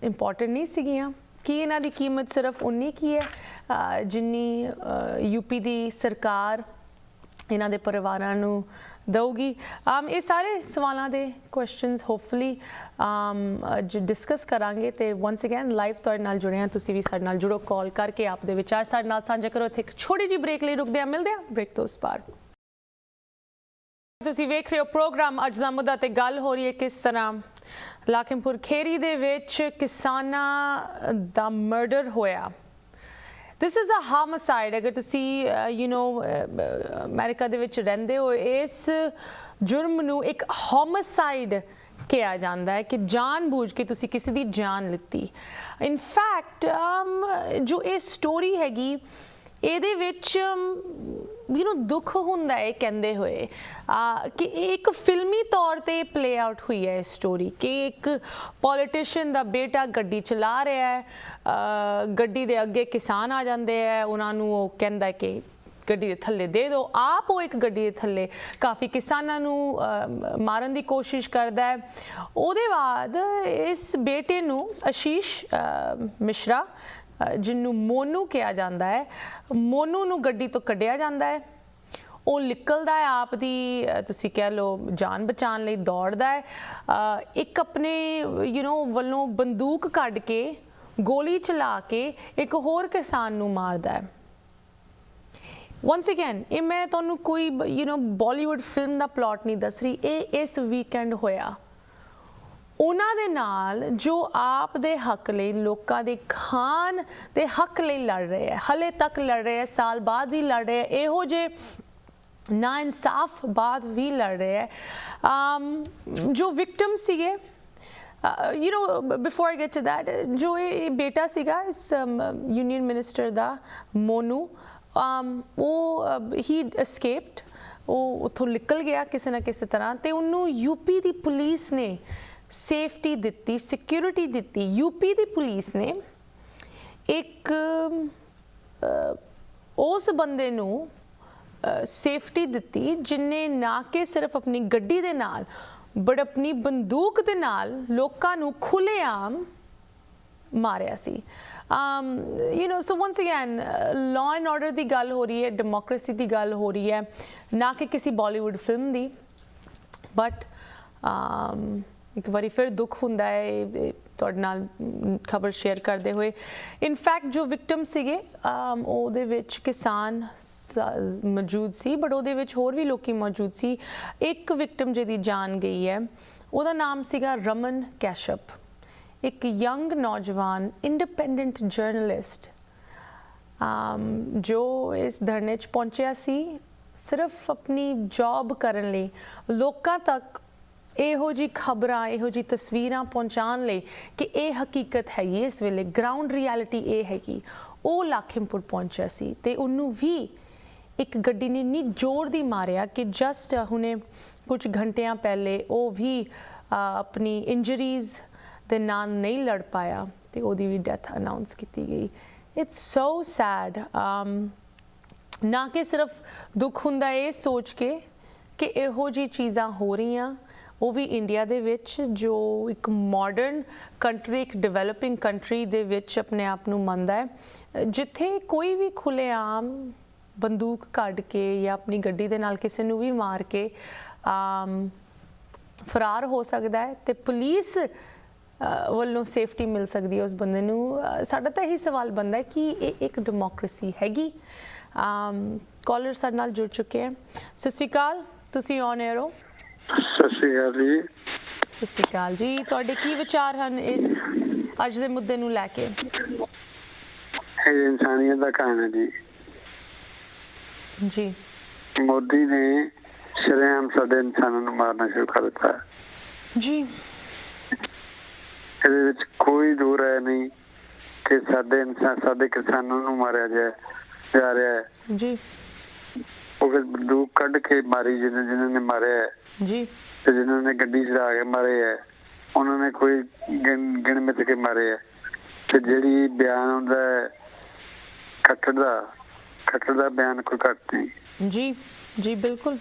ਇੰਪੋਰਟੈਂਟ ਨਹੀਂ ਸੀਗੀਆਂ? ਕੀ ਇਹਨਾਂ ਦੀ ਕੀਮਤ ਸਿਰਫ ਉਨੀ ਕੀ ਹੈ ਜਿੰਨੀ UP ਦੀ ਸਰਕਾਰ ਇਹਨਾਂ ਦੇ ਪਰਿਵਾਰਾਂ ਨੂੰ ਦਊਗੀ? ਇਹ ਸਾਰੇ ਸਵਾਲਾਂ ਦੇ ਕੁਐਸਚਨਸ ਹੋਪਫੁਲੀ ਅੱਜ ਡਿਸਕਸ ਕਰਾਂਗੇ। ਤੇ ਵਾਂਸ ਅਗੇਨ ਲਾਈਵ ਤੁਹਾਡੇ ਨਾਲ ਜੁੜੇ ਹਾਂ, ਤੁਸੀਂ ਵੀ ਸਾਡੇ ਨਾਲ ਜੁੜੋ, ਕਾਲ ਕਰਕੇ ਆਪ ਦੇ ਵਿਚਾਰ ਸਾਡੇ ਨਾਲ ਸਾਂਝਾ ਕਰੋ। ਇੱਥੇ ਇੱਕ ਛੋਟੀ ਜਿਹੀ ਬ੍ਰੇਕ ਲਈ ਰੁਕਦੇ ਹਾਂ, ਮਿਲਦੇ ਹਾਂ ਬ੍ਰੇਕ ਤੋਂ ਉਸ ਪਾਰ। ਤੁਸੀਂ ਵੇਖ ਰਹੇ ਹੋ ਪ੍ਰੋਗਰਾਮ ਅੱਜ ਦਾ ਮੁੱਦਾ ਤੇ ਗੱਲ ਹੋ ਰਹੀ ਹੈ ਕਿਸ ਤਰ੍ਹਾਂ ਲਾਖੀਮਪੁਰ ਖੇਰੀ ਦੇ ਵਿੱਚ ਕਿਸਾਨਾਂ ਦਾ ਮਰਡਰ ਹੋਇਆ। This is a homicide. ਅਗਰ ਤੁਸੀਂ ਅਮਰੀਕਾ ਦੇ ਵਿੱਚ ਰਹਿੰਦੇ ਹੋ, ਇਸ ਜੁਰਮ ਨੂੰ ਇੱਕ ਹਾਮਸਾਈਡ ਕਿਹਾ ਜਾਂਦਾ ਹੈ ਕਿ ਜਾਣ-ਬੂਝ ਕੇ ਤੁਸੀਂ ਕਿਸੇ ਦੀ ਜਾਨ ਲਿੱਤੀ। ਇਨਫੈਕਟ ਜੋ ਇਹ ਸਟੋਰੀ ਹੈਗੀ, ਇਹਦੇ ਵਿੱਚ ਦੁੱਖ ਹੁੰਦਾ ਹੈ ਕਹਿੰਦੇ ਹੋਏ ਕਿ ਇਹ ਇੱਕ ਫਿਲਮੀ ਤੌਰ ਤੇ ਪਲੇ ਆਊਟ ਹੋਈ ਹੈ ਸਟੋਰੀ ਕਿ ਇੱਕ ਪੋਲੀਟੀਸ਼ੀਅਨ ਦਾ ਬੇਟਾ ਗੱਡੀ ਚਲਾ ਰਿਹਾ ਹੈ, ਗੱਡੀ ਦੇ ਅੱਗੇ ਕਿਸਾਨ ਆ ਜਾਂਦੇ ਹੈ, ਉਹਨਾਂ ਨੂੰ ਉਹ ਕਹਿੰਦਾ ਕਿ ਗੱਡੀ ਦੇ ਥੱਲੇ ਦੇ ਦਿਓ, ਆਪ ਉਹ ਇੱਕ ਗੱਡੀ ਦੇ ਥੱਲੇ ਕਾਫੀ ਕਿਸਾਨਾਂ ਨੂੰ ਮਾਰਨ ਦੀ ਕੋਸ਼ਿਸ਼ ਕਰਦਾ ਹੈ। ਉਹਦੇ ਬਾਅਦ ਇਸ ਬੇਟੇ ਨੂੰ ਆਸ਼ੀਸ਼ ਮਿਸ਼ਰਾ ਜਿਹਨੂੰ ਮੋਨੂ ਕਿਹਾ ਜਾਂਦਾ ਹੈ, ਮੋਨੂ ਨੂੰ ਗੱਡੀ ਤੋਂ ਕੱਢਿਆ ਜਾਂਦਾ ਹੈ। ਉਹ ਨਿਕਲਦਾ ਹੈ, ਆਪ ਦੀ ਤੁਸੀਂ ਕਹਿ ਲਓ ਜਾਨ ਬਚਾਉਣ ਲਈ ਦੌੜਦਾ ਹੈ, ਇੱਕ ਆਪਣੇ ਵੱਲੋਂ ਬੰਦੂਕ ਕੱਢ ਕੇ ਗੋਲੀ ਚਲਾ ਕੇ ਇੱਕ ਹੋਰ ਕਿਸਾਨ ਨੂੰ ਮਾਰਦਾ ਹੈ। once again ਇਹ ਮੈਂ ਤੁਹਾਨੂੰ ਕੋਈ ਬਾਲੀਵੁੱਡ ਫਿਲਮ ਦਾ ਪਲਾਟ ਨਹੀਂ ਦੱਸ ਰਹੀ, ਇਹ ਇਸ ਵੀਕਐਂਡ ਹੋਇਆ। ਉਹਨਾਂ ਦੇ ਨਾਲ ਜੋ ਆਪ ਦੇ ਹੱਕ ਲਈ, ਲੋਕਾਂ ਦੇ ਖਾਣ ਦੇ ਹੱਕ ਲਈ ਲੜ ਰਹੇ ਹੈ, ਹਲੇ ਤੱਕ ਲੜ ਰਹੇ ਹੈ, ਸਾਲ ਬਾਅਦ ਵੀ ਲੜ ਰਹੇ ਹੈ, ਇਹੋ ਜਿਹੇ ਨਾ ਇਨਸਾਫ ਬਾਅਦ ਵੀ ਲੜ ਰਹੇ ਹੈ। ਜੋ ਵਿਕਟਮ ਸੀਗੇ, before I get to that, ਜੋ ਇਹ ਬੇਟਾ ਸੀਗਾ ਇਸ ਯੂਨੀਅਨ ਮਿਨਿਸਟਰ ਦਾ ਮੋਨੂ, ਉਹ ਹੀ escaped, ਉਹ ਉੱਥੋਂ ਨਿਕਲ ਗਿਆ ਕਿਸੇ ਨਾ ਕਿਸੇ ਤਰ੍ਹਾਂ, ਤੇ ਉਹਨੂੰ ਯੂਪੀ ਦੀ ਪੁਲਿਸ ਨੇ ਸੇਫਟੀ ਦਿੱਤੀ, ਸਿਕਿਉਰਿਟੀ ਦਿੱਤੀ। ਯੂਪੀ ਦੀ ਪੁਲਿਸ ਨੇ ਇੱਕ ਉਸ ਬੰਦੇ ਨੂੰ ਸੇਫਟੀ ਦਿੱਤੀ ਜਿਨਨੇ ਨਾ ਕਿ ਸਿਰਫ ਆਪਣੀ ਗੱਡੀ ਦੇ ਨਾਲ ਬਟ ਆਪਣੀ ਬੰਦੂਕ ਦੇ ਨਾਲ ਲੋਕਾਂ ਨੂੰ ਖੁੱਲ੍ਹੇਆਮ ਮਾਰਿਆ ਸੀ। so once again law and order ਦੀ ਗੱਲ ਹੋ ਰਹੀ ਹੈ, ਡੈਮੋਕ੍ਰੇਸੀ ਦੀ ਗੱਲ ਹੋ ਰਹੀ ਹੈ, ਨਾ ਕਿ ਕਿਸੇ ਬਾਲੀਵੁੱਡ ਫਿਲਮ ਦੀ। ਬਟ ਇੱਕ ਵਾਰੀ ਫਿਰ ਦੁੱਖ ਹੁੰਦਾ ਹੈ ਤੁਹਾਡੇ ਨਾਲ ਖਬਰ ਸ਼ੇਅਰ ਕਰਦੇ ਹੋਏ। ਇਨਫੈਕਟ ਜੋ ਵਿਕਟਮ ਸੀਗੇ ਉਹਦੇ ਵਿੱਚ ਕਿਸਾਨ ਮੌਜੂਦ ਸੀ, ਬਟ ਉਹਦੇ ਵਿੱਚ ਹੋਰ ਵੀ ਲੋਕੀ ਮੌਜੂਦ ਸੀ। ਇੱਕ ਵਿਕਟਮ ਜਿਹਦੀ ਜਾਨ ਗਈ ਹੈ ਉਹਦਾ ਨਾਮ ਸੀਗਾ ਰਮਨ ਕੈਸ਼ਪ, ਇੱਕ ਯੰਗ ਨੌਜਵਾਨ ਇੰਡੀਪੈਂਡੈਂਟ ਜਰਨਲਿਸਟ ਜੋ ਇਸ ਧਰਨੇ 'ਚ ਪਹੁੰਚਿਆ ਸੀ ਸਿਰਫ ਆਪਣੀ ਜੌਬ ਕਰਨ ਲਈ, ਲੋਕਾਂ ਤੱਕ ਇਹੋ ਜਿਹੀ ਖਬਰਾਂ, ਇਹੋ ਜਿਹੀ ਤਸਵੀਰਾਂ ਪਹੁੰਚਾਉਣ ਲਈ ਕਿ ਇਹ ਹਕੀਕਤ ਹੈਗੀ, ਇਸ ਵੇਲੇ ਗਰਾਊਂਡ ਰਿਐਲਿਟੀ ਇਹ ਹੈਗੀ। ਉਹ ਲਾਖਿਮਪੁਰ ਪਹੁੰਚਿਆ ਸੀ ਤੇ ਉਹਨੂੰ ਵੀ ਇੱਕ ਗੱਡੀ ਨੇ ਇੰਨੀ ਜ਼ੋਰ ਦੀ ਮਾਰਿਆ ਕਿ ਜਸਟ ਹੁਣੇ ਕੁਝ ਘੰਟਿਆਂ ਪਹਿਲੇ ਉਹ ਵੀ ਆਪਣੀ ਇੰਜਰੀਜ਼ ਦੇ ਨਾਲ ਨਹੀਂ ਲੜ ਪਾਇਆ ਤੇ ਉਹਦੀ ਵੀ ਡੈਥ ਅਨਾਉਂਸ ਕੀਤੀ ਗਈ। It's so sad. ਨਾ ਕਿ ਸਿਰਫ ਦੁੱਖ ਹੁੰਦਾ ਇਹ ਸੋਚ ਕੇ ਕਿ ਇਹੋ ਜਿਹੀ ਚੀਜ਼ਾਂ ਹੋ ਰਹੀਆਂ, ਉਹ ਵੀ ਇੰਡੀਆ ਦੇ ਵਿੱਚ ਜੋ ਇੱਕ ਮਾਡਰਨ ਕੰਟਰੀ, ਇੱਕ ਡਿਵੈਲਪਿੰਗ ਕੰਟਰੀ ਦੇ ਵਿੱਚ ਆਪਣੇ ਆਪ ਨੂੰ ਮੰਨਦਾ ਹੈ, ਜਿੱਥੇ ਕੋਈ ਵੀ ਖੁੱਲ੍ਹੇਆਮ ਬੰਦੂਕ ਕੱਢ ਕੇ ਜਾਂ ਆਪਣੀ ਗੱਡੀ ਦੇ ਨਾਲ ਕਿਸੇ ਨੂੰ ਵੀ ਮਾਰ ਕੇ ਫਰਾਰ ਹੋ ਸਕਦਾ ਹੈ ਤੇ ਪੁਲਿਸ ਵੱਲੋਂ ਸੇਫਟੀ ਮਿਲ ਸਕਦੀ ਹੈ ਉਸ ਬੰਦੇ ਨੂੰ। ਸਾਡਾ ਤਾਂ ਇਹੀ ਸਵਾਲ ਬਣਦਾ ਹੈ ਕਿ ਇਹ ਇੱਕ ਡੈਮੋਕ੍ਰੇਸੀ ਹੈਗੀ। ਕਾਲਰ ਸਾਡੇ ਨਾਲ ਜੁੜ ਚੁੱਕੇ ਹੈ। ਸਤਿ ਸ਼੍ਰੀ ਅਕਾਲ, ਤੁਸੀਂ ਔਨ 에ਅਰ ਹੋ। ਸਤਿ ਸ਼੍ਰੀ ਅਕਾਲ ਜੀ। ਸਤਿ ਸ਼੍ਰੀ ਅਕਾਲ ਜੀ। ਤੁਹਾਡੇ ਕੀ ਵਿਚਾਰ ਹਨ ਇਸ ਅੱਜ ਦੇ ਮੁੱਦੇ ਨੂੰ ਲੈ ਕੇ? ਇਹ ਇਨਸਾਨੀਅਤ ਦਾ ਕਾਰਨ ਹੈ ਜੀ। ਜੀ ਮੋਦੀ ਨੇ ਸ਼ਰੇਆਮ ਸਾਡੇ ਇਨਸਾਨਾਂ ਨੂੰ ਮਾਰਨਾ ਸ਼ੁਰੂ ਕਰ ਦਿੱਤਾ ਜੀ। ਇਹਦੇ ਵਿੱਚ ਕੋਈ ਦੋ ਰਾਏ ਨਹੀਂ ਕਿ ਸਾਡੇ ਇਨਸਾਨ, ਸਾਡੇ ਕਿਸਾਨਾਂ ਨੂੰ ਮਾਰਿਆ ਜਾ ਰਿਹਾ ਹੈ ਜੀ। ਉਹ ਬੰਦੂਕ ਕੱਢ ਕੇ ਮਾਰੀ ਜਿਹਨਾਂ ਨੇ ਮਾਰਿਆ ਹੈ ਜੀ, ਤੇ ਜਿਹਨਾਂ ਨੇ ਗੱਡੀ ਚੜਾ ਕੇ ਮਾਰੇ ਹੈ ਉਹਨਾਂ ਨੇ ਕੋਈ ਗਿਣ ਮਿੱਥ ਕੇ ਮਾਰੇ ਹੈ। ਤੇ ਜਿਹੜੀ ਬਿਆਨ ਹੁੰਦਾ ਹੈ ਖੱਟਰ ਦਾ ਬਿਆਨ ਕੋਈ ਘੱਟ ਨਹੀਂ। ਜੀ ਜੀ ਬਿਲਕੁਲ।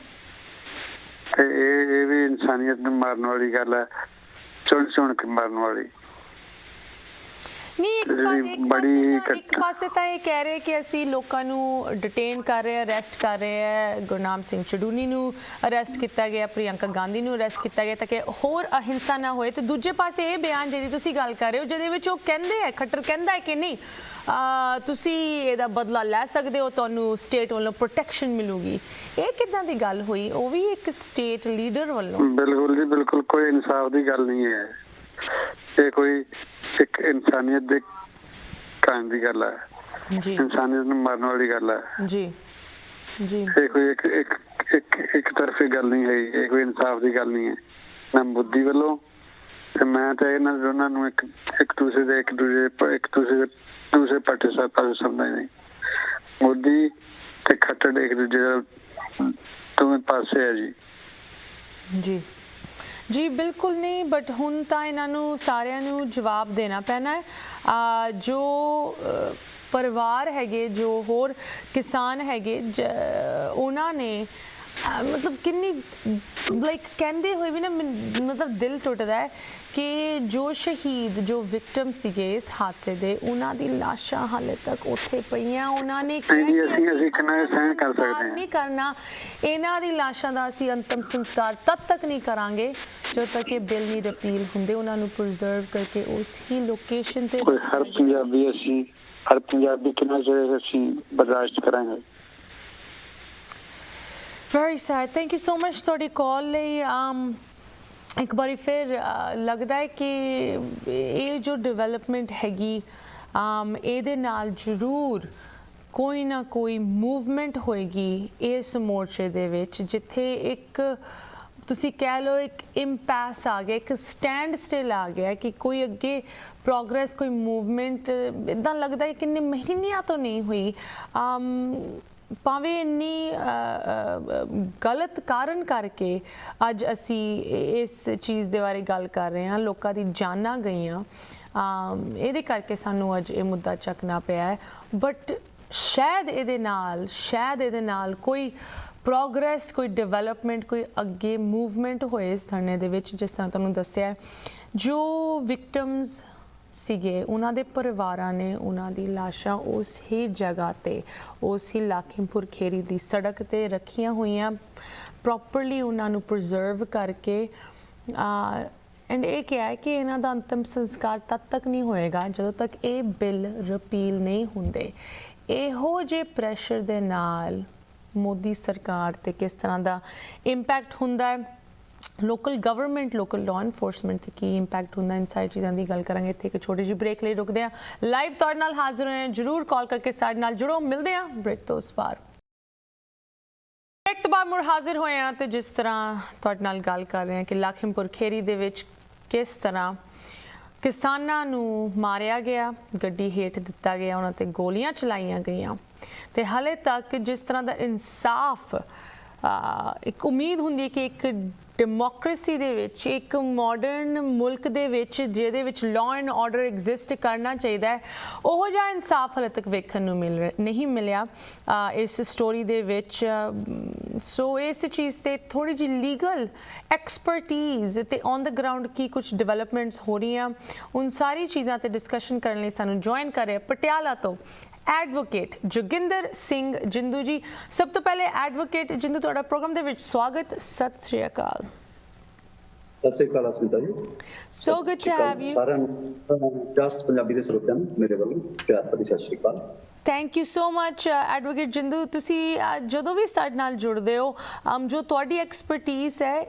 ਤੇ ਇਹ ਵੀ ਇਨਸਾਨੀਅਤ ਨੂੰ ਮਾਰਨ ਵਾਲੀ ਗੱਲ ਹੈ, ਚੁਣ ਕੇ ਮਾਰਨ ਵਾਲੀ। ਨਹੀਂ, ਇੱਕ ਪਾਸੇ ਤਾਂ ਇਹ ਕਹਿ ਰਹੇ ਕਿ ਅਸੀਂ ਲੋਕਾਂ ਨੂੰ ਡਿਟੇਨ ਕਰ ਰਹੇ, ਅਰੈਸਟ ਕਰ ਰਹੇ ਹੈ। ਗੁਰਨਾਮ ਸਿੰਘ ਚੜੂਨੀ ਨੂੰ ਅਰੈਸਟ ਕੀਤਾ ਗਿਆ, ਪ੍ਰਿਯੰਕਾ ਗਾਂਧੀ ਨੂੰ ਅਰੈਸਟ ਕੀਤਾ ਗਿਆ ਤਾਂ ਕਿ ਹੋਰ ਅਹਿੰਸਾ ਨਾ ਹੋਏ। ਤੇ ਦੂਜੇ ਪਾਸੇ ਇਹ ਬਿਆਨ ਜਿਹਦੀ ਤੁਸੀਂ ਗੱਲ ਕਰ ਰਹੇ ਹੋ ਜਿਹਦੇ ਵਿੱਚ ਉਹ ਕਹਿੰਦੇ ਹੈ, ਖੱਟਰ ਕਹਿੰਦਾ ਹੈ ਕਿ ਨਹੀਂ ਤੁਸੀਂ ਇਹਦਾ ਬਦਲਾ ਲੈ ਸਕਦੇ ਹੋ, ਤੁਹਾਨੂੰ ਸਟੇਟ ਵੱਲੋਂ ਪ੍ਰੋਟੈਕਸ਼ਨ ਮਿਲੂਗੀ। ਇਹ ਕਿੱਦਾਂ ਦੀ ਗੱਲ ਹੋਈ, ਉਹ ਵੀ ਇੱਕ ਸਟੇਟ ਲੀਡਰ ਵੱਲੋਂ? ਬਿਲਕੁਲ ਜੀ ਬਿਲਕੁਲ, ਕੋਈ ਇਨਸਾਫ ਦੀ ਗੱਲ ਨਹੀਂ ਹੈ। ਇਹ ਕੋਈ ਇੱਕ ਇਨਸਾਨੀਅਤ ਦੇ ਕਾਰਨ ਦੀ ਗੱਲ ਹੈ ਜੀ, ਇਨਸਾਨੀਅਤ ਨੂੰ ਮਾਰਨ ਵਾਲੀ ਗੱਲ ਹੈ ਜੀ ਜੀ। ਇਹ ਕੋਈ ਇੱਕ ਤਰਫੀ ਗੱਲ ਨਹੀਂ ਹੈ, ਇਹ ਕੋਈ ਇਨਸਾਫ ਦੀ ਗੱਲ ਨਹੀਂ ਹੈ ਨਾ ਮੋਦੀ ਵੱਲੋਂ। ਤੇ ਮੈਂ ਤਾਂ ਇਹਨਾਂ ਦੋਨਾਂ ਨੂੰ ਇੱਕ ਦੂਸਰੇ ਪਾਸੇ ਸਮਝਦਾ ਨਹੀਂ। ਮੋਦੀ ਤੇ ਖੱਟੜ ਇੱਕ ਦੂਜੇ ਦਾ ਦੋਵੇਂ ਪਾਸੇ ਆ ਜੀ। ਜੀ ਜੀ ਬਿਲਕੁਲ ਨਹੀਂ, ਬਟ ਹੁਣ ਤਾਂ ਇਹਨਾਂ ਨੂੰ ਸਾਰਿਆਂ ਨੂੰ ਜਵਾਬ ਦੇਣਾ ਪੈਣਾ ਹੈ। ਜੋ ਪਰਿਵਾਰ ਹੈਗੇ, ਜੋ ਹੋਰ ਕਿਸਾਨ ਹੈਗੇ, ਉਹਨਾਂ ਨੇ ਮਤਲਬ ਕਿੰਨੀ ਲਾਈਕ ਕਹਿੰਦੇ ਹੋਏ ਵੀ ਨਾ ਮਤਲਬ ਦਿਲ ਟੁੱਟਦਾ ਹੈ ਕਿ ਜੋ ਸ਼ਹੀਦ, ਜੋ ਵਿਕਟਮ ਸੀਗੇ ਇਸ ਹਾਦਸੇ ਦੇ, ਉਹਨਾਂ ਦੀ ਲਾਸ਼ਾਂ ਹਾਲੇ ਤੱਕ ਉੱਥੇ ਪਈਆਂ। ਉਹਨਾਂ ਨੇ ਨਹੀਂ ਕਰਨਾ, ਇਹਨਾਂ ਦੀ ਲਾਸ਼ਾਂ ਦਾ ਅਸੀਂ ਅੰਤਮ ਸੰਸਕਾਰ ਤਦ ਤੱਕ ਨਹੀਂ ਕਰਾਂਗੇ ਜਦੋਂ ਤੱਕ ਇਹ ਬਿੱਲ ਨਹੀਂ ਰਿਪੀਲ ਹੁੰਦੇ। ਉਹਨਾਂ ਨੂੰ ਪ੍ਰੀਜ਼ਰਵ ਕਰਕੇ ਉਸ ਹੀ ਲੋਕੇਸ਼ਨ ਤੇ ਹਰ ਪੰਜਾਬੀ ਕਿੰਨਾ ਚਿਰ ਅਸੀਂ ਬਰਦਾਸ਼ਤ ਕਰਾਂਗੇ। Very sad. Thank you so much ਤੁਹਾਡੀ ਕਾਲ ਲਈ। ਇੱਕ ਵਾਰੀ ਫਿਰ ਲੱਗਦਾ ਹੈ ਕਿ ਇਹ ਜੋ ਡਿਵੈਲਪਮੈਂਟ ਹੈਗੀ ਇਹਦੇ ਨਾਲ ਜ਼ਰੂਰ ਕੋਈ ਨਾ ਕੋਈ ਮੂਵਮੈਂਟ ਹੋਏਗੀ ਇਸ ਮੋਰਚੇ ਦੇ ਵਿੱਚ, ਜਿੱਥੇ ਇੱਕ ਤੁਸੀਂ ਕਹਿ ਲਓ ਇੱਕ ਇੰਪੈਸ ਆ ਗਿਆ, ਇੱਕ ਸਟੈਂਡ ਸਟਿਲ ਆ ਗਿਆ ਕਿ ਕੋਈ ਅੱਗੇ ਪ੍ਰੋਗਰੈਸ, ਕੋਈ ਮੂਵਮੈਂਟ ਇੱਦਾਂ ਲੱਗਦਾ ਹੈ ਕਿੰਨੇ ਮਹੀਨਿਆਂ ਤੋਂ ਨਹੀਂ ਹੋਈ। ਭਾਵੇਂ ਇੰਨੀ ਗਲਤ ਕਾਰਨ ਕਰਕੇ ਅੱਜ ਅਸੀਂ ਇਸ ਚੀਜ਼ ਦੇ ਬਾਰੇ ਗੱਲ ਕਰ ਰਹੇ ਹਾਂ, ਲੋਕਾਂ ਦੀ ਜਾਨਾਂ ਗਈਆਂ, ਇਹਦੇ ਕਰਕੇ ਸਾਨੂੰ ਅੱਜ ਇਹ ਮੁੱਦਾ ਚੱਕਣਾ ਪਿਆ ਹੈ। ਬਟ ਸ਼ਾਇਦ ਇਹਦੇ ਨਾਲ ਕੋਈ ਪ੍ਰੋਗਰੈਸ, ਕੋਈ ਡਿਵੈਲਪਮੈਂਟ, ਕੋਈ ਅੱਗੇ ਮੂਵਮੈਂਟ ਹੋਏ ਇਸ ਧਰਨੇ ਦੇ ਵਿੱਚ। ਜਿਸ ਤਰ੍ਹਾਂ ਤੁਹਾਨੂੰ ਦੱਸਿਆ, ਜੋ ਵਿਕਟਮਸ ਸੀਗੇ ਉਹਨਾਂ ਦੇ ਪਰਿਵਾਰਾਂ ਨੇ ਉਹਨਾਂ ਦੀ ਲਾਸ਼ਾਂ ਉਸ ਹੀ ਜਗ੍ਹਾ ਤੇ, ਉਸ ਹੀ ਲਖੀਮਪੁਰ ਖੀਰੀ ਦੀ ਸੜਕ ਤੇ ਰੱਖੀਆਂ ਹੋਈਆਂ, ਪ੍ਰੋਪਰਲੀ ਉਹਨਾਂ ਨੂੰ ਪ੍ਰੀਜ਼ਰਵ ਕਰਕੇ। ਐਂਡ ਇਹ ਕਿਹਾ ਹੈ ਕਿ ਇਹਨਾਂ ਦਾ ਅੰਤਮ ਸੰਸਕਾਰ ਤਦ ਤੱਕ ਨਹੀਂ ਹੋਏਗਾ ਜਦੋਂ ਤੱਕ ਇਹ ਬਿੱਲ ਰਿਪੀਲ ਨਹੀਂ ਹੁੰਦੇ। ਇਹੋ ਜਿਹੇ ਪ੍ਰੈਸ਼ਰ ਦੇ ਨਾਲ ਮੋਦੀ ਸਰਕਾਰ ਤੇ ਕਿਸ ਤਰ੍ਹਾਂ ਦਾ ਇੰਪੈਕਟ ਹੁੰਦਾ ਹੈ, local government, local law enforcement ਤੇ ਕੀ ਇੰਪੈਕਟ ਹੁੰਦਾ, ਇਨ ਸਾਰੀ ਚੀਜ਼ਾਂ ਦੀ ਗੱਲ ਕਰਾਂਗੇ। ਇੱਥੇ ਇੱਕ ਛੋਟੀ ਜਿਹੀ ਬ੍ਰੇਕ ਲਈ ਰੁਕਦੇ ਹਾਂ। ਲਾਈਵ ਤੁਹਾਡੇ ਨਾਲ ਹਾਜ਼ਰ ਹੋਏ ਹਾਂ, ਜ਼ਰੂਰ ਕਾਲ ਕਰਕੇ ਸਾਡੇ ਨਾਲ ਜੁੜੋ। ਮਿਲਦੇ ਹਾਂ ਬ੍ਰੇਕ ਤੋਂ ਉਸ ਪਾਰ। ਬ੍ਰੇਕ ਤੋਂ ਬਾਅਦ ਮੁੜ ਹਾਜ਼ਰ ਹੋਏ ਹਾਂ ਤੇ ਜਿਸ ਤਰ੍ਹਾਂ ਤੁਹਾਡੇ ਨਾਲ ਗੱਲ ਕਰ ਰਹੇ ਹਾਂ ਕਿ ਲਖੀਮਪੁਰ ਖੀਰੀ ਦੇ ਵਿੱਚ ਕਿਸ ਤਰ੍ਹਾਂ ਕਿਸਾਨਾਂ ਨੂੰ ਮਾਰਿਆ ਗਿਆ, ਗੱਡੀ ਹੇਠ ਦਿੱਤਾ ਗਿਆ, ਉਹਨਾਂ ਤੇ ਗੋਲੀਆਂ ਚਲਾਈਆਂ ਗਈਆਂ ਤੇ ਹਾਲੇ ਤੱਕ ਜਿਸ ਤਰ੍ਹਾਂ ਦਾ ਇਨਸਾਫ ਇੱਕ ਉਮੀਦ ਹੁੰਦੀ ਹੈ ਕਿ ਇੱਕ ਡੈਮੋਕ੍ਰੇਸੀ ਦੇ ਵਿੱਚ, ਇੱਕ ਮਾਡਰਨ ਮੁਲਕ ਦੇ ਵਿੱਚ ਜਿਹਦੇ ਵਿੱਚ ਲਾਅ ਐਂਡ ਆਰਡਰ ਐਗਜ਼ਿਸਟ ਕਰਨਾ ਚਾਹੀਦਾ ਹੈ, ਉਹੋ ਜਿਹਾ ਇਨਸਾਫ ਹਾਲੇ ਤੱਕ ਵੇਖਣ ਨੂੰ ਨਹੀਂ ਮਿਲਿਆ ਇਸ ਸਟੋਰੀ ਦੇ ਵਿੱਚ। ਸੋ ਇਸ ਚੀਜ਼ ਤੇ ਥੋੜੀ ਜਿਹੀ ਲੀਗਲ ਐਕਸਪਰਟੀਜ਼ ਤੇ ਔਨ ਦ ਗਰਾਊਂਡ ਕੀ ਕੁਝ ਡਿਵੈਲਪਮੈਂਟਸ ਹੋ ਰਹੀਆਂ, ਉਨ ਸਾਰੀ ਚੀਜ਼ਾਂ ਤੇ ਡਿਸਕਸ਼ਨ ਕਰਨ ਲਈ ਸਾਨੂੰ ਜੁਆਇਨ ਕਰ ਰਹੇ ਪਟਿਆਲਾ ਤੋਂ ਐਡਵੋਕੇਟ ਜੋਗਿੰਦਰ ਸਿੰਘ ਜਿੰਦੂ ਜੀ। ਸਭ ਤੋਂ ਪਹਿਲੇ ਐਡਵੋਕੇਟ ਜਿੰਦੂ, ਤੁਹਾਡਾ ਪ੍ਰੋਗਰਾਮ ਦੇ ਵਿੱਚ ਸਵਾਗਤ। ਸਤਿ ਸ਼੍ਰੀ ਅਕਾਲ। ਸਤਿ ਸ਼੍ਰੀ ਅਕਾਲ Asmita ji. So good to have you. ਸਾਰਿਆਂ ਨੂੰ ਜਸਟ ਪੰਜਾਬੀ ਦੇ ਸਰੋਤਿਆਂ ਨੂੰ ਮੇਰੇ ਵੱਲੋਂ ਪਿਆਰ ਭਰੀ ਸਤਿ ਸ਼੍ਰੀ ਅਕਾਲ। Thank you so much advocate Jindu. ਤੁਸੀਂ ਜਦੋਂ ਵੀ ਸਾਡੇ ਨਾਲ ਜੁੜਦੇ ਹੋ, ਜੋ ਤੁਹਾਡੀ ਐਕਸਪਰਟੀਜ਼ ਹੈ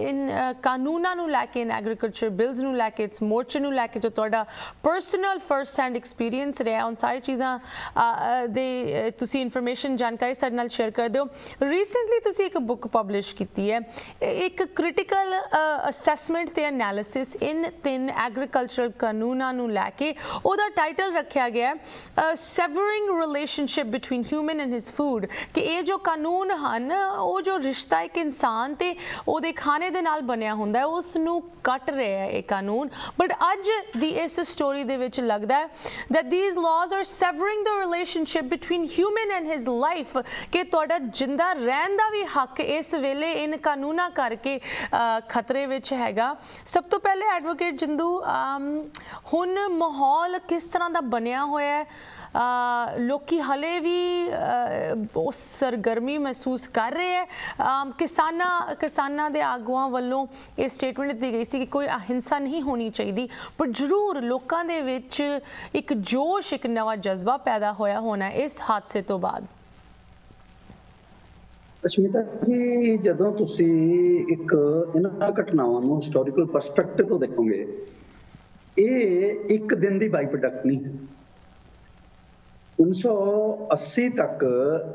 ਇਨ ਕਾਨੂੰਨਾਂ ਨੂੰ ਲੈ ਕੇ, ਇਨ ਐਗਰੀਕਲਚਰ ਬਿਲਸ ਨੂੰ ਲੈ ਕੇ, ਇਸ ਮੋਰਚੇ ਨੂੰ ਲੈ ਕੇ, ਜੋ ਤੁਹਾਡਾ ਪਰਸਨਲ ਫਰਸਟ ਹੈਂਡ ਐਕਸਪੀਰੀਅੰਸ ਰਿਹਾ, ਉਨ ਸਾਰੀ ਚੀਜ਼ਾਂ ਦੇ ਤੁਸੀਂ ਇਨਫੋਰਮੇਸ਼ਨ, ਜਾਣਕਾਰੀ ਸਾਡੇ ਨਾਲ ਸ਼ੇਅਰ ਕਰਦੇ ਹੋ। ਰੀਸੈਂਟਲੀ ਤੁਸੀਂ ਇੱਕ ਬੁੱਕ ਪਬਲਿਸ਼ ਕੀਤੀ ਹੈ, ਇੱਕ ਕ੍ਰਿਟੀਕਲ ਅਸੈਸਮੈਂਟ ਤੇ ਐਨਾਲਿਸਿਸ ਇਨ 3 ਐਗਰੀਕਲਚਰਲ ਕਾਨੂੰਨਾਂ ਨੂੰ ਲੈ ਕੇ। ਉਹਦਾ ਟਾਈਟਲ ਰੱਖਿਆ ਗਿਆ severing relationship between human and his food, ਕਿ ਇਹ ਜੋ ਕਾਨੂੰਨ ਹਨ, ਉਹ ਜੋ ਰਿਸ਼ਤਾ ਇੱਕ ਇਨਸਾਨ ਤੇ ਉਹਦੇ ਖਾਣੇ ਦੇ ਨਾਲ ਬਣਿਆ ਹੁੰਦਾ ਹੈ, ਉਸ ਨੂੰ ਕੱਟ ਰਿਹਾ ਹੈ ਇਹ ਕਾਨੂੰਨ। ਬਟ ਅੱਜ ਦੀ ਇਸ ਸਟੋਰੀ ਦੇ ਵਿੱਚ ਲੱਗਦਾ ਹੈ that these laws are severing the relationship between human and his life, ਕਿ ਤੁਹਾਡਾ ਜਿੰਦਾ ਰਹਿਣ ਦਾ ਵੀ ਹੱਕ ਇਸ ਵੇਲੇ ਇਨ ਕਾਨੂੰਨਾਂ ਕਰਕੇ ਖਤਰੇ ਵਿੱਚ ਹੈਗਾ। ਸਭ ਤੋਂ ਪਹਿਲੇ ਐਡਵੋਕੇਟ ਜਿੰਦੂ, ਹੁਣ ਮਾਹੌਲ ਕਿਸ ਤਰ੍ਹਾਂ ਦਾ ਬਣਿਆ ਹੋਇਆ ਹੈ? ਲੋਕੀ ਹਲੇ ਵੀ ਉਸ ਸਰਗਰਮੀ ਮਹਿਸੂਸ ਕਰ ਰਹੇ ਹੈ? ਕਿਸਾਨਾਂ ਦੇ ਆਗੂਆਂ ਵੱਲੋਂ ਇਹ ਸਟੇਟਮੈਂਟ ਦਿੱਤੀ ਗਈ ਸੀ ਕਿ ਕੋਈ ਅਹਿੰਸਾ ਨਹੀਂ ਹੋਣੀ ਚਾਹੀਦੀ, ਪਰ ਜ਼ਰੂਰ ਲੋਕਾਂ ਦੇ ਵਿੱਚ ਇੱਕ ਜੋਸ਼, ਇੱਕ ਨਵਾਂ ਜਜ਼ਬਾ ਪੈਦਾ ਹੋਇਆ ਹੋਣਾ ਇਸ ਹਾਦਸੇ ਤੋਂ ਬਾਅਦ। ਅਸ਼ਮਿਤਾ ਜੀ, ਜਦੋਂ ਤੁਸੀਂ ਇਹਨਾਂ ਘਟਨਾਵਾਂ ਨੂੰ ਹਿਸਟੋਰੀਕਲ ਪਰਸਪੈਕਟਿਵ ਤੋਂ ਦੇਖੋਗੇ, ਇਹ ਇੱਕ ਦਿਨ ਦੀ ਬਾਈ ਪ੍ਰੋਡਕਟ ਨਹੀਂ। 1980 ਤੱਕ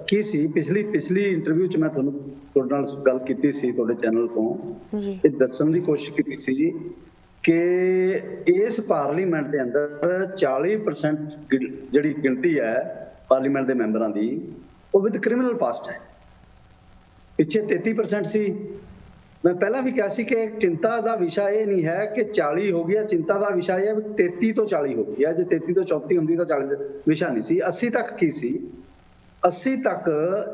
ਕੀ ਸੀ, ਪਿਛਲੀ ਇੰਟਰਵਿਊ 'ਚ ਮੈਂ ਤੁਹਾਡੇ ਨਾਲ ਗੱਲ ਕੀਤੀ ਸੀ, ਤੁਹਾਡੇ ਚੈਨਲ ਤੋਂ ਇਹ ਦੱਸਣ ਦੀ ਕੋਸ਼ਿਸ਼ ਕੀਤੀ ਸੀ ਕਿ ਇਸ ਪਾਰਲੀਮੈਂਟ ਦੇ ਅੰਦਰ 40% ਜਿਹੜੀ ਗਿਣਤੀ ਹੈ ਪਾਰਲੀਮੈਂਟ ਦੇ ਮੈਂਬਰਾਂ ਦੀ ਉਹ ਵਿਦ ਕ੍ਰਿਮੀਨਲ ਪਾਸਟ ਹੈ। ਪਿੱਛੇ 33% ਸੀ। ਮੈਂ ਪਹਿਲਾਂ ਵੀ ਕਿਹਾ ਸੀ ਕਿ ਚਿੰਤਾ ਦਾ ਵਿਸ਼ਾ ਇਹ ਨਹੀਂ ਹੈ ਕਿ 40 ਹੋ ਗਿਆ, ਚਿੰਤਾ ਦਾ ਵਿਸ਼ਾ ਇਹ ਹੈ ਵੀ 33 ਤੋਂ 40 ਹੋ ਗਿਆ। ਜੇ 33 ਤੋਂ 34 ਹੁੰਦੀ ਤਾਂ 40 ਦਾ ਵਿਸ਼ਾ ਨਹੀਂ ਸੀ। 80 ਤੱਕ ਕੀ ਸੀ? 80 ਤੱਕ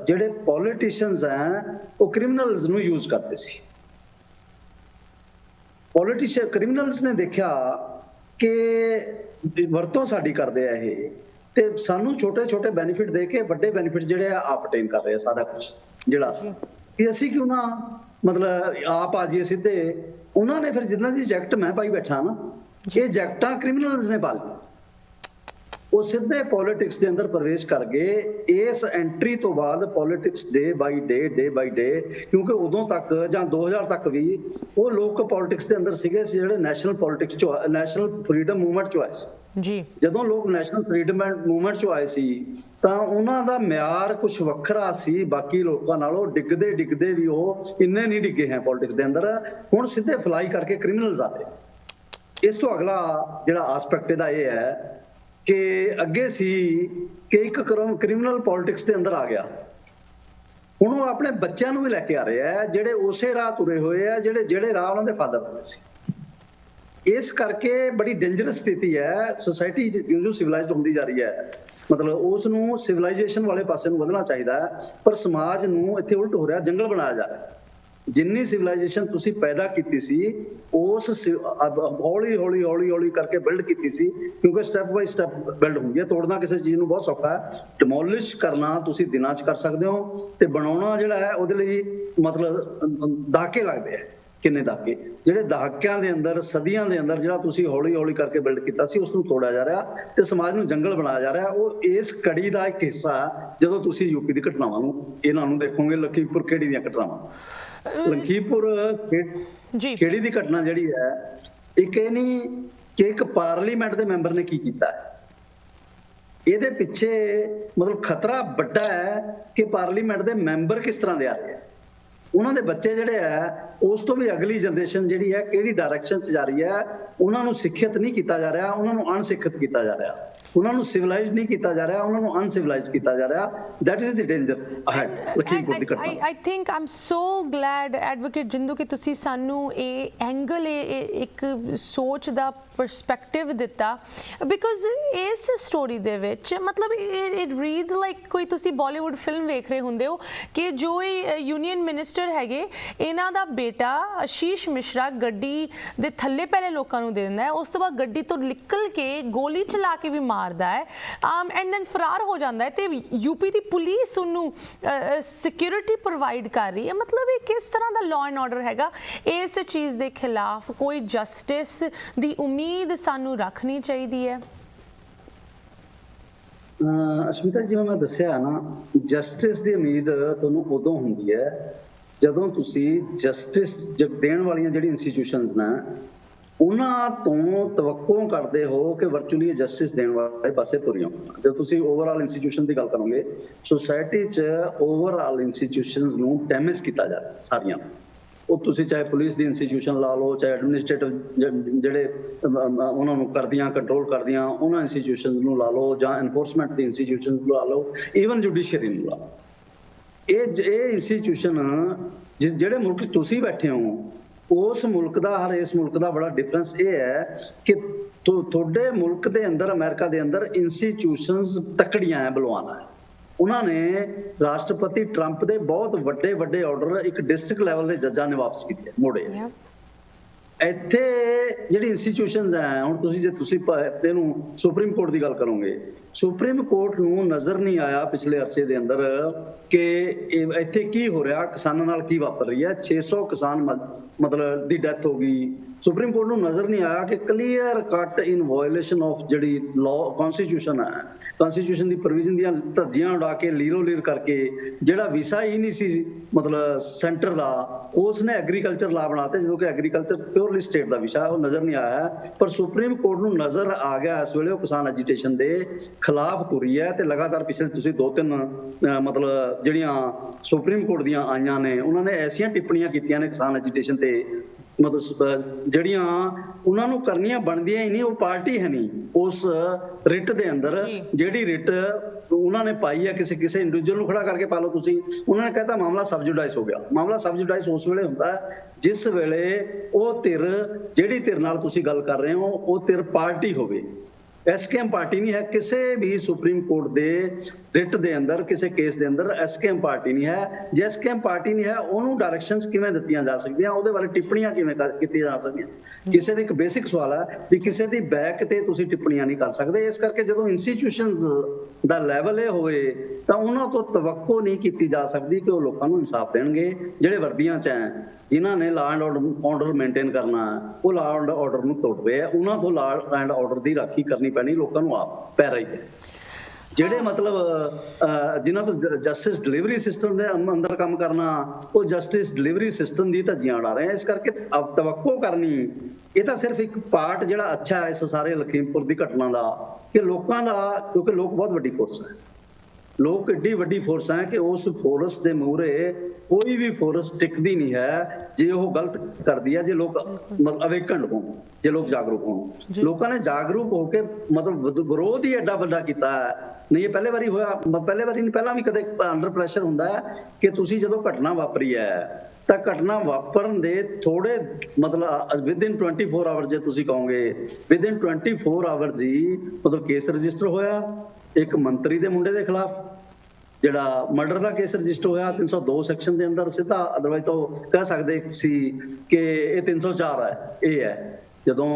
ਜਿਹੜੇ ਪੋਲੀਟੀਸ਼ੀਅਨਸ ਹੈ ਉਹ ਕ੍ਰਿਮੀਨਲਸ ਨੂੰ ਯੂਜ਼ ਕਰਦੇ ਸੀ। ਪੋਲੀਟੀਸ਼ੀਅਨ ਕ੍ਰਿਮੀਨਲਸ ਨੇ ਦੇਖਿਆ ਕਿ ਵਰਤੋਂ ਸਾਡੀ ਕਰਦੇ ਆ ਇਹ, ਤੇ ਸਾਨੂੰ ਛੋਟੇ ਛੋਟੇ ਬੈਨੀਫਿਟ ਦੇ ਕੇ ਵੱਡੇ ਬੈਨੀਫਿਟ ਜਿਹੜੇ ਆ ਆਪ ਅਟੇਨ ਕਰ ਰਹੇ ਆ ਸਾਰਾ ਕੁਝ ਜਿਹੜਾ ਕਿ ਅਸੀਂ ਕਿਉਂ ਨਾ ਮਤਲਬ ਆਪ ਆ ਜਾਈਏ ਸਿੱਧੇ। ਉਹਨਾਂ ਨੇ ਫਿਰ ਜਿੱਦਾਂ ਦੀ ਜੈਕਟ ਮੈਂ ਪਾਈ ਬੈਠਾ ਨਾ, ਇਹ ਜੈਕਟਾਂ ਕ੍ਰਿਮੀਨਲਸ ਨੇ ਪਾ ਲਈ। ਉਹ ਸਿੱਧੇ ਪੋਲਿਟਿਕਸ ਦੇ ਅੰਦਰ ਪ੍ਰਵੇਸ਼ ਕਰ ਗਏ। ਇਸ ਐਂਟਰੀ ਤੋਂ ਬਾਅਦ ਪੋਲਿਟਿਕਸ ਡੇ ਬਾਈ ਡੇ, ਕਿਉਂਕਿ ਉਦੋਂ ਤੱਕ ਜਾਂ 2000 ਤੱਕ ਵੀ ਉਹ ਲੋਕ ਪੋਲਿਟਿਕਸ ਦੇ ਅੰਦਰ ਸੀਗੇ ਜਿਹੜੇ ਨੈਸ਼ਨਲ ਪੋਲਿਟਿਕਸ ਚੋਂ, ਨੈਸ਼ਨਲ ਫਰੀडम ਮੂਵਮੈਂਟ ਚੋਂ ਆਏ ਸੀ ਜੀ। ਜਦੋਂ ਲੋਕ ਨੈਸ਼ਨਲ ਫਰੀडम ਮੂਵਮੈਂਟ ਚੋਂ ਆਏ ਸੀ ਤਾਂ ਉਹਨਾਂ ਦਾ ਮਿਆਰ ਕੁਝ ਵੱਖਰਾ ਸੀ ਬਾਕੀ ਲੋਕਾਂ ਨਾਲੋਂ। ਡਿੱਗਦੇ ਵੀ ਉਹ ਇੰਨੇ ਨਹੀਂ ਡਿੱਗੇ ਹੈ ਪੋਲਿਟਿਕਸ ਦੇ ਅੰਦਰ। ਹੁਣ ਸਿੱਧੇ ਫਲਾਈ ਕਰਕੇ ਕ੍ਰਿਮੀਨਲਸ ਆਦੇ। ਇਸ ਤੋਂ ਅਗਲਾ ਜਿਹੜਾ ਆਸਪੈਕਟ ਇਹਦਾ ਇਹ ਹੈ ਕਿ ਅੱਗੇ ਸੀ ਕਿ ਇੱਕ ਕ੍ਰਿਮੀਨਲ ਪੋਲਿਟਿਕਸ ਦੇ ਅੰਦਰ ਆ ਗਿਆ, ਹੁਣ ਉਹ ਆਪਣੇ ਬੱਚਿਆਂ ਨੂੰ ਵੀ ਲੈ ਕੇ ਆ ਰਹੇ ਆ ਜਿਹੜੇ ਉਸੇ ਰਾਹ ਤੁਰੇ ਹੋਏ ਆ ਜਿਹੜੇ ਰਾਹ ਉਹਨਾਂ ਦੇ ਫਾਦਰ ਹੁੰਦੇ ਸੀ। ਇਸ ਕਰਕੇ ਬੜੀ ਡੇਂਜਰਸ ਸਥਿਤੀ ਹੈ। ਸੋਸਾਇਟੀ ਜਿਉਂ ਸਿਵਲਾਈਜ਼ਡ ਹੁੰਦੀ ਜਾ ਰਹੀ ਹੈ, ਮਤਲਬ ਉਸ ਨੂੰ ਸਿਵਲਾਈਜੇਸ਼ਨ ਵਾਲੇ ਪਾਸੇ ਨੂੰ ਵਧਣਾ ਚਾਹੀਦਾ ਹੈ, ਪਰ ਸਮਾਜ ਨੂੰ ਇੱਥੇ ਉਲਟ ਹੋ ਰਿਹਾ, ਜੰਗਲ ਬਣਾਇਆ ਜਾ ਰਿਹਾ। ਜਿੰਨੀ ਸਿਵਲਾਈਜੇਸ਼ਨ ਤੁਸੀਂ ਪੈਦਾ ਕੀਤੀ ਸੀ ਉਸ ਹੌਲੀ ਕਰਕੇ ਬਿਲਡ ਕੀਤੀ ਸੀ, ਕਿਉਂਕਿ ਸਟੈਪ ਬਾਈ ਸਟੈਪ ਬਿਲਡ ਹੁੰਦੀ ਹੈ। ਤੋੜਨਾ ਕਿਸੇ ਚੀਜ਼ ਨੂੰ ਬਹੁਤ ਸੌਖਾ ਹੈ, ਡਿਮੋਲਿਸ਼ ਕਰਨਾ ਤੁਸੀਂ ਦਿਨਾਂ 'ਚ ਕਰ ਸਕਦੇ ਹੋ, ਤੇ ਬਣਾਉਣਾ ਜਿਹੜਾ ਹੈ ਉਹਦੇ ਲਈ ਮਤਲਬ ਦਹਾਕੇ ਲੱਗਦੇ ਆ। ਕਿੰਨੇ ਦਹਾਕੇ, ਜਿਹੜੇ ਦਹਾਕਿਆਂ ਦੇ ਅੰਦਰ, ਸਦੀਆਂ ਦੇ ਅੰਦਰ ਜਿਹੜਾ ਤੁਸੀਂ ਹੌਲੀ ਕਰਕੇ ਬਿਲਡ ਕੀਤਾ ਸੀ, ਉਸ ਨੂੰ ਤੋੜਿਆ ਜਾ ਰਿਹਾ ਤੇ ਸਮਾਜ ਨੂੰ ਜੰਗਲ ਬਣਾਇਆ ਜਾ ਰਿਹਾ। ਉਹ ਇਸ ਕੜੀ ਦਾ ਇੱਕ ਹਿੱਸਾ ਜਦੋਂ ਤੁਸੀਂ ਯੂਪੀ ਦੀ ਘਟਨਾਵਾਂ ਨੂੰ ਇਹਨਾਂ ਨੂੰ ਦੇਖੋਗੇ, ਲਖੀਮਪੁਰ ਖੇੜੀ ਦੀਆਂ ਘਟਨਾਵਾਂ। ਲਖੀਮਪੁਰ ਖੇੜੀ ਦੀ ਘਟਨਾ ਜਿਹੜੀ ਹੈ, ਇੱਕ ਇਹ ਨਹੀਂ ਕਿ ਇੱਕ ਪਾਰਲੀਮੈਂਟ ਦੇ ਮੈਂਬਰ ਨੇ ਕੀ ਕੀਤਾ ਹੈ, ਇਹਦੇ ਪਿੱਛੇ ਮਤਲਬ ਖਤਰਾ ਵੱਡਾ ਹੈ ਕਿ ਪਾਰਲੀਮੈਂਟ ਦੇ ਮੈਂਬਰ ਕਿਸ ਤਰ੍ਹਾਂ ਦੇ ਆ ਰਹੇ ਆ। ਉਹਨਾਂ ਦੇ ਬੱਚੇ ਜਿਹੜੇ ਆ, ਉਸ ਤੋਂ ਵੀ ਅਗਲੀ ਜਨਰੇਸ਼ਨ ਜਿਹੜੀ ਹੈ ਕਿਹੜੀ ਡਾਇਰੈਕਸ਼ਨ 'ਚ ਜਾ ਰਹੀ ਹੈ। ਉਹਨਾਂ ਨੂੰ ਸਿੱਖਿਅਤ ਨਹੀਂ ਕੀਤਾ ਜਾ ਰਿਹਾ, ਉਹਨਾਂ ਨੂੰ ਅਣਸਿੱਖਿਅਤ ਕੀਤਾ ਜਾ ਰਿਹਾ। ਉਹਨਾਂ ਨੂੰ ਸਿਵਲਾਈਜ਼ਡ ਨਹੀਂ ਕੀਤਾ ਜਾ ਰਿਹਾ, ਉਹਨਾਂ ਨੂੰ ਅਨਸਿਵਲਾਈਜ਼ਡ ਕੀਤਾ ਜਾ ਰਿਹਾ। That is the danger ahead Lakhimpur ਦੀ ਘਟਨਾ। I think Aam so Glade advocate Jindu ਕਿ ਤੁਸੀਂ ਸਾਨੂੰ ਇਹ ਐਂਗਲ, ਇੱਕ ਸੋਚ ਦਾ ਪਰਸਪੈਕਟਿਵ ਦਿੱਤਾ, ਬਿਕੋਜ਼ ਇਸ ਸਟੋਰੀ ਦੇ ਵਿੱਚ ਮਤਲਬ ਇਟ ਰੀਡਸ ਲਾਈਕ ਕੋਈ ਤੁਸੀਂ ਬਾਲੀਵੁੱਡ ਫਿਲਮ ਵੇਖ ਰਹੇ ਹੁੰਦੇ ਹੋ ਕਿ ਜੋ ਇਹ ਯੂਨੀਅਨ ਮਿਨਿਸਟਰ ਹੈਗੇ, ਇਹਨਾਂ ਦਾ ਬੇਟਾ ਆਸ਼ੀਸ਼ ਮਿਸ਼ਰਾ ਗੱਡੀ ਦੇ ਥੱਲੇ ਪਹਿਲੇ ਲੋਕਾਂ ਨੂੰ ਦੇ ਦਿੰਦਾ ਹੈ, ਉਸ ਤੋਂ ਬਾਅਦ ਗੱਡੀ ਤੋਂ ਨਿਕਲ ਕੇ ਗੋਲੀ ਚਲਾ ਕੇ ਵੀ ਮਾਰਦਾ ਹੈ, ਐਂਡ ਦੈਨ ਫਰਾਰ ਹੋ ਜਾਂਦਾ ਹੈ, ਤੇ ਯੂਪੀ ਦੀ ਪੁਲਿਸ ਉਹਨੂੰ ਸਿਕਿਉਰਿਟੀ ਪ੍ਰੋਵਾਈਡ ਕਰ ਰਹੀ ਹੈ। ਮਤਲਬ ਇਹ ਕਿਸ ਤਰ੍ਹਾਂ ਦਾ ਲਾਅ ਐਂਡ ਆਰਡਰ ਹੈਗਾ? ਇਸ ਚੀਜ਼ ਦੇ ਖਿਲਾਫ ਕੋਈ ਜਸਟਿਸ ਦੀ ਉਮੀਦ ਸਾਨੂੰ ਰੱਖਣੀ ਚਾਹੀਦੀ ਹੈ। ਅਸ਼ਮਿਤਾ, ਜਿਵੇਂ ਮੈਂ ਦੱਸਿਆ ਨਾ, ਜਸਟਿਸ ਦੀ ਉਮੀਦ ਤੁਹਾਨੂੰ ਉਦੋਂ ਹੁੰਦੀ ਹੈ ਜਦੋਂ ਤੁਸੀਂ ਜਸਟਿਸ ਦੇਣ ਵਾਲੀਆਂ ਜਿਹੜੀ ਇੰਸਟੀਟਿਊਸ਼ਨਸ ਨੇ ਉਹਨਾਂ ਤੋਂ ਤਵੱਕੋ ਕਰਦੇ ਹੋ ਕਿ ਵਰਚੁਅਲੀ ਜਸਟਿਸ ਦੇਣ ਵਾਲੇ ਪਾਸੇ ਤੁਰੀਆਂ। ਜਦੋਂ ਤੁਸੀਂ ਓਵਰਆਲ ਇੰਸਟੀਟਿਊਸ਼ਨ ਦੀ ਗੱਲ ਕਰੋਗੇ, ਸੋਸਾਇਟੀ 'ਚ ਓਵਰਆਲ ਇੰਸਟੀਟਿਊਸ਼ਨਸ ਨੂੰ ਡੈਮੇਜ ਕੀਤਾ ਜਾ ਰਿਹਾ ਸਾਰੀਆਂ। ਉਹ ਤੁਸੀਂ ਚਾਹੇ ਪੁਲਿਸ ਦੀ ਇੰਸਟੀਟਿਊਸ਼ਨ ਲਾ ਲਓ, ਚਾਹੇ ਐਡਮਿਨਿਸਟ੍ਰੇਟਿਵ ਜਿਹੜੇ ਉਹਨਾਂ ਨੂੰ ਕਰਦੀਆਂ, ਕੰਟਰੋਲ ਕਰਦੀਆਂ ਉਹਨਾਂ ਇੰਸਟੀਟਿਊਸ਼ਨਸ ਨੂੰ ਲਾ ਲਓ, ਜਾਂ ਐਨਫੋਰਸਮੈਂਟ ਦੀ ਇੰਸਟੀਟਿਊਸ਼ਨਸ ਨੂੰ ਲਾ ਲਓ, ਈਵਨ ਜੁਡੀਸ਼ਰੀ ਨੂੰ ਲਾ ਲਓ। ਇਹ ਇੰਸਟੀਟਿਊਸ਼ਨ ਜਿਹੜੇ ਮੁਲਕ 'ਚ ਤੁਸੀਂ ਬੈਠੇ ਹੋ, ਉਸ ਮੁਲਕ ਦਾ, ਹਰ ਇਸ ਮੁਲਕ ਦਾ ਬੜਾ ਡਿਫਰੈਂਸ ਇਹ ਹੈ ਕਿ ਤੁਹਾਡੇ ਮੁਲਕ ਦੇ ਅੰਦਰ, ਅਮਰੀਕਾ ਦੇ ਅੰਦਰ ਇੰਸਟੀਟਿਊਸ਼ਨਸ ਤਕੜੀਆਂ ਹੈ, ਬਲਵਾਨ ਹੈ। ਉਹਨਾਂ ਨੇ ਰਾਸ਼ਟਰਪਤੀ ਟਰੰਪ ਦੇ ਬਹੁਤ ਵੱਡੇ ਆਰਡਰ ਇੱਕ ਡਿਸਟ੍ਰਿਕਟ ਲੈਵਲ ਦੇ ਜੱਜਾਂ ਨੇ ਵਾਪਸ ਕੀਤੇ, ਮੋੜੇ। ਇੱਥੇ ਜਿਹੜੀ ਇੰਸਟੀਟਿਊਸ਼ਨਸ ਹੈ, ਹੁਣ ਤੁਸੀਂ ਜੇ ਤੁਸੀਂ ਇਹਨੂੰ ਸੁਪਰੀਮ ਕੋਰਟ ਦੀ ਗੱਲ ਕਰੋਗੇ, ਸੁਪਰੀਮ ਕੋਰਟ ਨੂੰ ਨਜ਼ਰ ਨਹੀਂ ਆਇਆ ਪਿਛਲੇ ਅਰਸੇ ਦੇ ਅੰਦਰ ਕਿ ਇੱਥੇ ਕੀ ਹੋ ਰਿਹਾ, ਕਿਸਾਨਾਂ ਨਾਲ ਕੀ ਵਾਪਰ ਰਹੀ ਹੈ। 600 ਕਿਸਾਨ ਮਤਲਬ ਦੀ ਡੈਥ ਹੋ ਗਈ। ਸੁਪਰੀਮ ਕੋਰਟ ਨੂੰ ਨਜ਼ਰ ਨਹੀਂ ਆਇਆ ਕਿ clear cut in violation of ਜਿਹੜੀ ਲਾਅ, ਕਨਸਟੀਟਿਊਸ਼ਨ ਹੈ, ਕਨਸਟੀਟਿਊਸ਼ਨ ਦੀ ਪ੍ਰੋਵੀਜ਼ਨ ਦੀਆਂ ਧੱਜੀਆਂ ਉਡਾ ਕੇ, ਲੀਰੋ ਲੀਰ ਕਰਕੇ, ਜਿਹੜਾ ਵਿਸ਼ਾ ਹੀ ਨਹੀਂ ਸੀ ਮਤਲਬ ਸੈਂਟਰ ਦਾ, ਉਸ ਨੇ ਐਗਰੀਕਲਚਰ ਲਾ ਬਣਾਤੇ, ਜਦੋਂ ਕਿ ਐਗਰੀਕਲਚਰ ਪਿਓਰਲੀ ਸਟੇਟ ਦਾ ਵਿਸ਼ਾ, ਉਹ ਨਜ਼ਰ ਨਹੀਂ ਆਇਆ। ਪਰ ਸੁਪਰੀਮ ਕੋਰਟ ਨੂੰ ਨਜ਼ਰ ਆ ਗਿਆ ਇਸ ਵੇਲੇ, ਉਹ ਕਿਸਾਨ ਐਜੀਟੇਸ਼ਨ ਦੇ ਖਿਲਾਫ ਤੁਰੀ ਹੈ। ਤੇ ਲਗਾਤਾਰ ਪਿਛਲੇ ਤੁਸੀਂ 2-3 ਮਤਲਬ ਜਿਹੜੀਆਂ ਸੁਪਰੀਮ ਕੋਰਟ ਦੀਆਂ ਆਈਆਂ ਨੇ, ਉਹਨਾਂ ਨੇ ਐਸੀਆਂ ਟਿੱਪਣੀਆਂ ਕੀਤੀਆਂ ਨੇ ਕਿਸਾਨ ਐਜੀਟੇਸ਼ਨ ਤੇ, ਮਤਲਬ ਜਿਹੜੀਆਂ ਉਹਨਾਂ ਨੂੰ ਕਰਨੀਆਂ ਬਣਦੀਆਂ ਹੀ ਨਹੀਂ। ਉਹ ਪਾਰਟੀ ਹੈ ਨਹੀਂ ਉਸ ਰਿਟ ਦੇ ਅੰਦਰ, ਜਿਹੜੀ ਰਿਟ ਉਹਨਾਂ ਨੇ ਪਾਈ ਹੈ ਕਿਸੇ ਇੰਡੀਵਿਜੂਅਲ ਨੂੰ ਖੜਾ ਕਰਕੇ ਪਾ ਲਓ ਤੁਸੀਂ, ਉਹਨਾਂ ਨੇ ਕਹਿਤਾ ਮਾਮਲਾ ਸਬਜੂਡਾਈਜ਼ ਹੋ ਗਿਆ। ਮਾਮਲਾ ਸਬਜੂਡਾਈਜ਼ ਉਸ ਵੇਲੇ ਹੁੰਦਾ ਹੈ ਜਿਸ ਵੇਲੇ ਉਹ ਧਿਰ, ਜਿਹੜੀ ਧਿਰ ਨਾਲ ਤੁਸੀਂ ਗੱਲ ਕਰ ਰਹੇ ਹੋ, ਉਹ ਧਿਰ ਪਾਰਟੀ ਹੋਵੇ। ਐਸਕੇਐਮ ਪਾਰਟੀ ਨਹੀਂ ਹੈ ਕਿਸੇ ਵੀ ਸੁਪਰੀਮ ਕੋਰਟ ਦੇ ਰਿਟ ਦੇ ਅੰਦਰ, ਕਿਸੇ ਕੇਸ ਦੇ ਅੰਦਰ ਐਸਕੇਐਮ ਪਾਰਟੀ ਨਹੀਂ ਹੈ। ਜੇ ਐਸਕੇਐਮ ਪਾਰਟੀ ਨਹੀਂ ਹੈ, ਉਹਨੂੰ ਡਾਇਰੈਕਸ਼ਨਸ ਕਿਵੇਂ ਦਿੱਤੀਆਂ ਜਾ ਸਕਦੀਆਂ, ਉਹਦੇ ਬਾਰੇ ਟਿੱਪਣੀਆਂ ਕਿਵੇਂ ਕੀਤੀਆਂ ਜਾ ਸਕਦੀਆਂ। ਕਿਸੇ ਦਾ ਇੱਕ ਬੇਸਿਕ ਸਵਾਲ ਹੈ ਵੀ ਕਿਸੇ ਦੀ ਬੈਕ ਤੇ ਤੁਸੀਂ ਟਿੱਪਣੀਆਂ ਨਹੀਂ ਕਰ ਸਕਦੇ। ਇਸ ਕਰਕੇ ਜਦੋਂ ਇੰਸਟੀਟਿਊਸ਼ਨਸ ਦਾ ਲੈਵਲ ਇਹ ਹੋਵੇ ਤਾਂ ਉਹਨਾਂ ਤੋਂ ਤਵੱਕੋ ਨਹੀਂ ਕੀਤੀ ਜਾ ਸਕਦੀ ਕਿ ਉਹ ਲੋਕਾਂ ਨੂੰ ਇਨਸਾਫ ਦੇਣਗੇ। ਜਿਹੜੇ ਵਰਦੀਆਂ 'ਚ ਹੈ, ਜਿਨ੍ਹਾਂ ਨੇ ਲਾਅ ਐਂਡ ਆਰਡਰ ਮੇਨਟੇਨ ਕਰਨਾ, ਉਹ ਲਾਅ ਐਂਡ ਆਰਡਰ ਨੂੰ ਤੋੜ ਰਹੇ ਆ, ਉਹਨਾਂ ਤੋਂ ਲਾਅ ਐਂਡ ਆਰਡਰ ਦੀ ਰਾਖੀ ਕਰਨੀ ਪੈਣੀ ਲੋਕਾਂ ਨੂੰ ਆਪ ਪੈ ਰਹੀ ਹੈ। ਜਿਹੜੇ ਮਤਲਬ ਜਿਨ੍ਹਾਂ ਤੋਂ ਜਸਟਿਸ ਡਿਲੀਵਰੀ ਸਿਸਟਮ ਦੇ ਅੰਦਰ ਕੰਮ ਕਰਨਾ, ਉਹ ਜਸਟਿਸ ਡਿਲੀਵਰੀ ਸਿਸਟਮ ਦੀ ਧੱਜੀਆਂ ਉਡਾ ਰਹੇ ਆ। ਇਸ ਕਰਕੇ ਤਵੱਕੋ ਕਰਨੀ, ਇਹ ਤਾਂ ਸਿਰਫ ਇੱਕ ਪਾਰਟ ਜਿਹੜਾ ਅੱਛਾ ਹੈ ਇਸ ਸਾਰੇ ਲਖੀਮਪੁਰ ਦੀ ਘਟਨਾ ਦਾ, ਕਿ ਲੋਕਾਂ ਦਾ, ਕਿਉਂਕਿ ਲੋਕ ਬਹੁਤ ਵੱਡੀ ਫੋਰਸ ਹੈ, ਲੋਕ ਏਡੀ ਵੱਡੀ ਫੋਰਸ ਹੈ ਕਿ ਉਸ ਫੋਰਸ ਦੇ ਮੂਹਰੇ ਕੋਈ ਵੀ ਫੋਰਸ ਟਿਕਦੀ ਨਹੀਂ ਹੈ ਜੇ ਉਹ ਗਲਤ ਕਰਦੀ ਹੈ। ਜੇ ਲੋਕ ਅਵੇਕੰਡ ਹੋਣ, ਜੇ ਲੋਕ ਜਾਗਰੂਕ ਹੋਣ, ਲੋਕਾਂ ਨੇ ਜਾਗਰੂਕ ਹੋ ਕੇ ਮਤਲਬ ਵਿਰੋਧ ਹੀ ਐਡਾ ਵੱਡਾ ਕੀਤਾ ਹੈ। ਨਹੀਂ ਇਹ ਪਹਿਲੇ ਵਾਰੀ ਹੋਇਆ, ਪਹਿਲੇ ਵਾਰੀ ਨਹੀਂ, ਪਹਿਲਾਂ ਵੀ ਕਦੇ ਅੰਡਰ ਪ੍ਰੈਸ਼ਰ ਹੁੰਦਾ ਹੈ ਕਿ ਤੁਸੀਂ ਜਦੋਂ ਘਟਨਾ ਵਾਪਰੀ ਹੈ ਤਾਂ ਘਟਨਾ ਵਾਪਰਨ ਦੇ ਥੋੜੇ ਮਤਲਬ ਵਿਦਿਨ 24 ਆਵਰ, ਜੇ ਤੁਸੀਂ ਕਹੋਗੇ ਵਿਦਿਨ 24 ਆਵਰ ਜੀ ਮਤਲਬ ਕੇਸ ਰਜਿਸਟਰ ਹੋਇਆ ਇੱਕ ਮੰਤਰੀ ਦੇ ਮੁੰਡੇ ਦੇ ਖਿਲਾਫ, ਜਿਹੜਾ ਮਰਡਰ ਦਾ ਕੇਸ ਰਜਿਸਟਰ ਹੋਇਆ 302 ਸੈਕਸ਼ਨ ਦੇ ਅੰਦਰ ਸਿੱਧਾ। ਅਦਰਵਾਈਜ਼ ਤਾਂ ਕਹਿ ਸਕਦੇ ਸੀ ਕਿ ਇਹ 304 ਹੈ। ਇਹ ਹੈ ਜਦੋਂ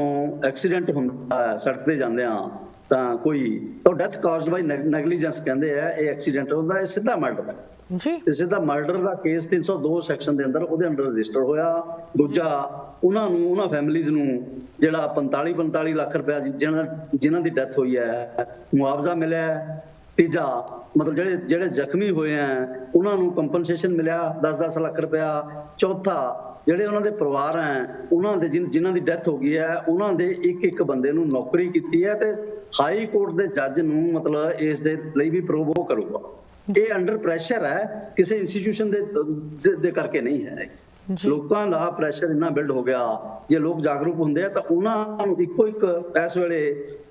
ਐਕਸੀਡੈਂਟ ਹੁੰਦਾ ਹੈ, ਸੜਕ ਤੇ ਜਾਂਦੇ ਆ ਤਾਂ ਕੋਈ ਤਾਂ ਡੈਥ ਕਾਜ਼ਡ ਬਾਈ ਨੈਗਲੀਜੈਂਸ ਕਹਿੰਦੇ ਆ, ਇਹ ਐਕਸੀਡੈਂਟ ਹੁੰਦਾ, ਇਹ ਸਿੱਧਾ ਮਰਡਰ ਹੈ ਜੀ। ਇਸੇ ਦਾ ਮਰਡਰ ਦਾ ਕੇਸ 302 ਸੈਕਸ਼ਨ ਦੇ ਅੰਦਰ ਉਹਦੇ ਅੰਡਰ ਰਜਿਸਟਰ ਹੋਇਆ। ਦੂਜਾ, ਉਹਨਾਂ ਨੂੰ, ਉਹਨਾਂ ਫੈਮਿਲੀਜ਼ ਨੂੰ ਜਿਹੜਾ 45 ਲੱਖ ਰੁਪਇਆ ਜਿਨ੍ਹਾਂ ਦੀ ਡੈਥ ਹੋਈ ਹੈ ਮੁਆਵਜ਼ਾ ਮਿਲਿਆ। ਤੀਜਾ, ਮਤਲਬ ਜਿਹੜੇ ਜ਼ਖਮੀ ਹੋਏ ਆ ਉਹਨਾਂ ਨੂੰ ਕੰਪਨਸੇਸ਼ਨ ਮਿਲਿਆ 10-10 ਲੱਖ ਰੁਪਇਆ। ਚੌਥਾ, ਜਿਹੜੇ ਉਹਨਾਂ ਦੇ ਪਰਿਵਾਰ ਹੈ, ਉਹਨਾਂ ਦੇ ਜਿਨ੍ਹਾਂ ਦੀ ਡੈਥ ਹੋ ਗਈ ਹੈ, ਉਹਨਾਂ ਦੇ ਇੱਕ ਬੰਦੇ ਨੂੰ ਨੌਕਰੀ ਕੀਤੀ ਹੈ ਤੇ ਹਾਈ ਕੋਰਟ ਦੇ ਜੱਜ ਨੂੰ ਮਤਲਬ ਇਸ ਦੇ ਲਈ ਵੀ ਪ੍ਰੋਵੋ ਕਰੂਗਾ। ਇਹ ਅੰਡਰ ਪ੍ਰੈਸ਼ਰ ਹੈ, ਕਿਸੇ ਇੰਸਟੀਟਿਊਸ਼ਨ ਦੇ ਕਰਕੇ ਨਹੀਂ ਹੈ। ਲੋਕਾਂ ਦਾ ਪ੍ਰੈਸ਼ਰ ਇੰਨਾ ਬਿਲਡ ਹੋ ਗਿਆ। ਜੇ ਲੋਕ ਜਾਗਰੂਕ ਹੁੰਦੇ ਆ ਤਾਂ ਉਹਨਾਂ ਨੂੰ ਇੱਕੋ ਇੱਕ, ਇਸ ਵੇਲੇ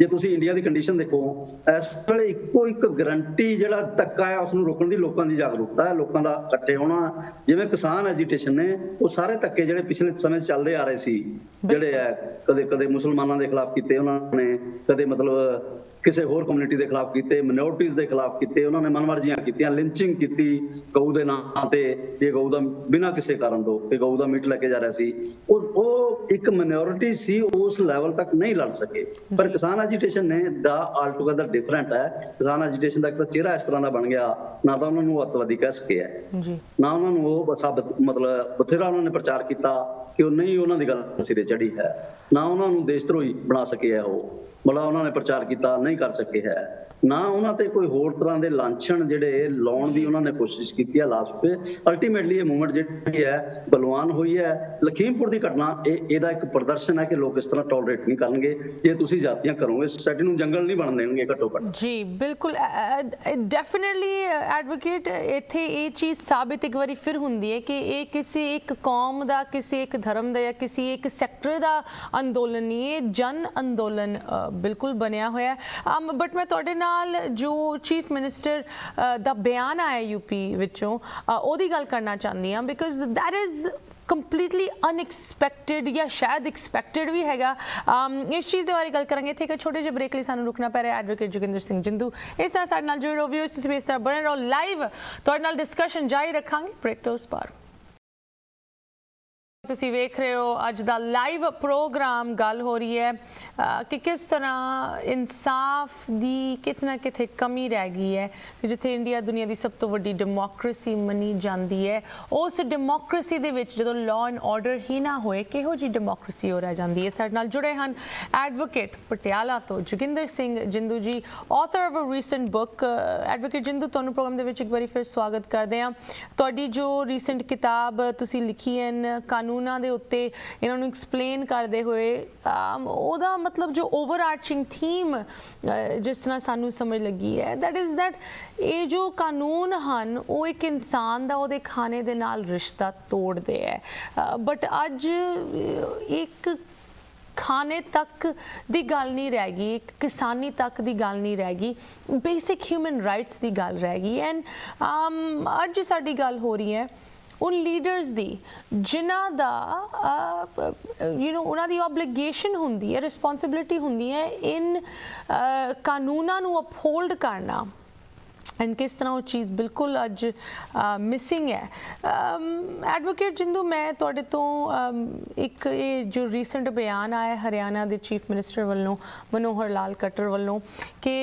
ਜੇ ਤੁਸੀਂ ਇੰਡੀਆ ਦੀ ਕੰਡੀਸ਼ਨ ਦੇਖੋ, ਇਸ ਵੇਲੇ ਇੱਕੋ ਇੱਕ ਗਰੰਟੀ ਜਿਹੜਾ ਧੱਕਾ ਹੈ ਉਸ ਨੂੰ ਰੋਕਣ ਦੀ ਲੋਕਾਂ ਦੀ ਜਾਗਰੂਕਤਾ ਹੈ, ਲੋਕਾਂ ਦਾ ਇਕੱਠੇ ਹੋਣਾ। ਜਿਵੇਂ ਕਿਸਾਨ ਐਜੀਟੇਸ਼ਨ ਨੇ, ਉਹ ਸਾਰੇ ਧੱਕੇ ਜਿਹੜੇ ਪਿਛਲੇ ਸਮੇਂ ਚੱਲਦੇ ਆ ਰਹੇ ਸੀ, ਜਿਹੜੇ ਹੈ ਕਦੇ ਮੁਸਲਮਾਨਾਂ ਦੇ ਖਿਲਾਫ ਕੀਤੇ ਉਹਨਾਂ ਨੇ, ਕਦੇ ਮਤਲਬ ਕਿਸੇ ਹੋਰ ਕਮਿਊਨਿਟੀ ਦੇ ਖਿਲਾਫ ਕੀਤੇ, ਮਾਈਨੋਰਟੀਜ਼ ਦੇ ਖਿਲਾਫ ਕੀਤੇ, ਉਹਨਾਂ ਨੇ ਮਨਮਰਜ਼ੀਆਂ ਕੀਤੀਆਂ, ਲਿੰਚਿੰਗ ਕੀਤੀ ਗਊ ਦੇ ਨਾਂ ਤੇ, ਇਹ ਗਊ ਦਾ ਬਿਨਾਂ ਕਿਸੇ ਕਾਰਨ ਤੋਂ ਇਹ ਗਊ ਦਾ ਮੀਟ ਲੈ ਕੇ ਜਾ ਰਿਹਾ ਸੀ। ਉਹ ਇੱਕ ਮਾਈਨੋਰਿਟੀ ਸੀ, ਉਸ ਲੈਵਲ ਤੱਕ ਨਹੀਂ ਲੜ ਸਕੇ। ਪਰ ਕਿਸਾਨ ਐਜੀਟੇਸ਼ਨ ਨੇ ਦਾ ਆਲ ਟੂਗੇਦਰ ਡਿਫਰੈਂਟ ਹੈ। ਕਿਸਾਨ ਐਜੀਟੇਸ਼ਨ ਦਾ ਇੱਕ ਤਾਂ ਚਿਹਰਾ ਇਸ ਤਰ੍ਹਾਂ ਦਾ ਬਣ ਗਿਆ, ਨਾ ਤਾਂ ਉਹਨਾਂ ਨੂੰ ਅੱਤਵਾਦੀ ਕਹਿ ਸਕੇ ਹੈ, ਨਾ ਉਹਨਾਂ ਨੂੰ ਉਹ ਸਾਬਤ, ਮਤਲਬ ਬਥੇਰਾ ਉਹਨਾਂ ਨੇ ਪ੍ਰਚਾਰ ਕੀਤਾ ਕਿ ਉਹ ਨਹੀਂ, ਉਹਨਾਂ ਦੀ ਗੱਲ ਸਿਰੇ ਚੜੀ ਹੈ, ਨਾ ਉਹਨਾਂ ਨੂੰ ਦੇਸ਼ ਧਰੋਹੀ ਬਣਾ ਸਕੇ ਹੈ, ਉਹ ਬੜਾ ਉਹਨਾਂ ਨੇ ਪ੍ਰਚਾਰ ਕੀਤਾ ਨਹੀਂ ਕਰ ਸਕੇ ਹੈ, ਨਾ ਉਹਨਾਂ ਤੇ ਕੋਈ ਹੋਰ ਤਰ੍ਹਾਂ ਦੇ ਲਾਂਛਣ ਜਿਹੜੇ ਲਾਉਣ ਦੀ ਉਹਨਾਂ ਨੇ ਕੋਸ਼ਿਸ਼ ਕੀਤੀ ਹੈ ਲਾਸਟ ਤੇ। ਅਲਟੀਮੇਟਲੀ ਇਹ ਮੂਵਮੈਂਟ ਜਿਹੜੀ ਹੈ ਬਲਵਾਨ ਹੋਈ ਹੈ। ਲਖੀਮਪੁਰ ਦੀ ਘਟਨਾ ਇਹਦਾ ਇੱਕ ਪ੍ਰਦਰਸ਼ਨ ਹੈ ਕਿ ਲੋਕ ਇਸ ਤਰ੍ਹਾਂ ਟੋਲਰੇਟ ਨਹੀਂ ਕਰਨਗੇ। ਜੇ ਤੁਸੀਂ ਜਾਤੀਆਂ ਕਰੋਗੇ, ਸੋਸਾਇਟੀ ਨੂੰ ਜੰਗਲ ਨਹੀਂ ਬਣ ਦੇਣਗੇ ਘੱਟੋ ਘੱਟ। ਜੀ ਬਿਲਕੁਲ, ਡੈਫੀਨਿਟਲੀ ਐਡਵੋਕੇਟ, ਇੱਥੇ ਇਹ ਚੀਜ਼ ਸਾਬਿਤ ਇੱਕ ਵਾਰੀ ਫਿਰ ਹੁੰਦੀ ਹੈ ਕਿ ਇਹ ਕਿਸੇ ਇੱਕ ਕੌਮ ਦਾ, ਕਿਸੇ ਇੱਕ ਧਰਮ ਦਾ ਜਾਂ ਕਿਸੇ ਇੱਕ ਸੈਕਟਰ ਦਾ ਅੰਦੋਲਨ ਨਹੀਂ, ਇਹ ਜਨ ਅੰਦੋਲਨ ਬਿਲਕੁਲ ਬਣਿਆ ਹੋਇਆ। ਬਟ ਮੈਂ ਤੁਹਾਡੇ ਨਾਲ ਜੋ ਚੀਫ ਮਿਨਿਸਟਰ ਦਾ ਬਿਆਨ ਆਇਆ ਯੂਪੀ ਵਿੱਚੋਂ, ਉਹਦੀ ਗੱਲ ਕਰਨਾ ਚਾਹੁੰਦੀ ਹਾਂ, because that is completely unexpected ਜਾਂ ਸ਼ਾਇਦ ਐਕਸਪੈਕਟਡ ਵੀ ਹੈਗਾ। ਇਸ ਚੀਜ਼ ਦੇ ਬਾਰੇ ਗੱਲ ਕਰਾਂਗੇ। ਇੱਥੇ ਇੱਕ ਛੋਟੇ ਜਿਹੇ ਬ੍ਰੇਕ ਲਈ ਸਾਨੂੰ ਰੁਕਣਾ ਪੈ ਰਿਹਾ। ਐਡਵੋਕੇਟ ਜੋਗਿੰਦਰ ਸਿੰਘ ਜਿੰਦੂ ਇਸ ਤਰ੍ਹਾਂ ਸਾਡੇ ਨਾਲ ਜੁੜੇ ਰਹੋ। ਵਿਊਅਰਸ, ਤੁਸੀਂ ਇਸ ਤਰ੍ਹਾਂ ਬਣੇ ਰਹੋ ਲਾਈਵ, ਤੁਹਾਡੇ ਨਾਲ ਡਿਸਕਸ਼ਨ ਜਾਰੀ ਰੱਖਾਂਗੇ ਬ੍ਰੇਕ ਤੋਂ ਉਸ ਪਾਰ। ਤੁਸੀਂ ਵੇਖ ਰਹੇ ਹੋ ਅੱਜ ਦਾ ਲਾਈਵ ਪ੍ਰੋਗਰਾਮ। ਗੱਲ ਹੋ ਰਹੀ ਹੈ ਕਿ ਕਿਸ ਤਰ੍ਹਾਂ ਇਨਸਾਫ ਦੀ ਕਿਤਨਾ ਕਿਤੇ ਕਮੀ ਰਹਿ ਗਈ ਹੈ ਕਿ ਜਿੱਥੇ ਇੰਡੀਆ ਦੁਨੀਆ ਦੀ ਸਭ ਤੋਂ ਵੱਡੀ ਡੈਮੋਕ੍ਰੇਸੀ ਮੰਨੀ ਜਾਂਦੀ ਹੈ, ਉਸ ਡੈਮੋਕ੍ਰੇਸੀ ਦੇ ਵਿੱਚ ਜਦੋਂ ਲਾਅ ਐਂਡ ਆਰਡਰ ਹੀ ਨਾ ਹੋਏ, ਕਿਹੋ ਜਿਹੀ ਡੈਮੋਕ੍ਰੇਸੀ ਹੋ ਰਹਿ ਜਾਂਦੀ ਹੈ। ਸਾਡੇ ਨਾਲ ਜੁੜੇ ਹਨ ਐਡਵੋਕੇਟ ਪਟਿਆਲਾ ਤੋਂ Joginder Singh Jindu ji, author of a recent book. Advocate Jindu, ਤੁਹਾਨੂੰ ਪ੍ਰੋਗਰਾਮ ਦੇ ਵਿੱਚ ਇੱਕ ਵਾਰੀ ਫਿਰ ਸਵਾਗਤ ਕਰਦੇ ਹਾਂ। ਤੁਹਾਡੀ ਜੋ ਰੀਸੈਂਟ ਕਿਤਾਬ ਤੁਸੀਂ ਲਿਖੀ ਹੈ ਕਾਨੂੰਨਾਂ ਦੇ ਉੱਤੇ, ਇਹਨਾਂ ਨੂੰ ਐਕਸਪਲੇਨ ਕਰਦੇ ਹੋਏ, ਉਹਦਾ ਮਤਲਬ ਜੋ ਓਵਰਆਰਚਿੰਗ ਥੀਮ ਜਿਸ ਤਰ੍ਹਾਂ ਸਾਨੂੰ ਸਮਝ ਲੱਗੀ ਹੈ, ਦੈਟ ਇਜ਼ ਦੈਟ ਇਹ ਜੋ ਕਾਨੂੰਨ ਹਨ ਉਹ ਇੱਕ ਇਨਸਾਨ ਦਾ ਉਹਦੇ ਖਾਣੇ ਦੇ ਨਾਲ ਰਿਸ਼ਤਾ ਤੋੜਦੇ ਹੈ। ਬਟ ਅੱਜ ਇੱਕ ਖਾਣੇ ਤੱਕ ਦੀ ਗੱਲ ਨਹੀਂ ਰਹਿ ਗਈ, ਇੱਕ ਕਿਸਾਨੀ ਤੱਕ ਦੀ ਗੱਲ ਨਹੀਂ ਰਹਿ ਗਈ, ਬੇਸਿਕ ਹਿਊਮਨ ਰਾਈਟਸ ਦੀ ਗੱਲ ਰਹਿ ਗਈ। ਐਂਡ ਅੱਜ ਸਾਡੀ ਗੱਲ ਹੋ ਰਹੀ ਹੈ ਉਨ ਲੀਡਰਸ ਦੀ ਜਿਨ੍ਹਾਂ ਦਾ ਉਹਨਾਂ ਦੀ ਓਬਲੀਗੇਸ਼ਨ ਹੁੰਦੀ ਹੈ, ਰਿਸਪੌਂਸਿਬਿਲਿਟੀ ਹੁੰਦੀ ਹੈ ਇਨ ਕਾਨੂੰਨਾਂ ਨੂੰ ਅਪਹੋਲਡ ਕਰਨਾ। ਐਂਡ ਕਿਸ ਤਰ੍ਹਾਂ ਉਹ ਚੀਜ਼ ਬਿਲਕੁਲ ਅੱਜ ਮਿਸਿੰਗ ਹੈ। ਐਡਵੋਕੇਟ ਜਿੰਦੂ, ਮੈਂ ਤੁਹਾਡੇ ਤੋਂ ਇੱਕ ਇਹ ਜੋ ਰੀਸੈਂਟ ਬਿਆਨ ਆਇਆ ਹਰਿਆਣਾ ਦੇ ਚੀਫ ਮਿਨਿਸਟਰ ਵੱਲੋਂ ਮਨੋਹਰ ਲਾਲ ਖੱਟਰ ਵੱਲੋਂ ਕਿ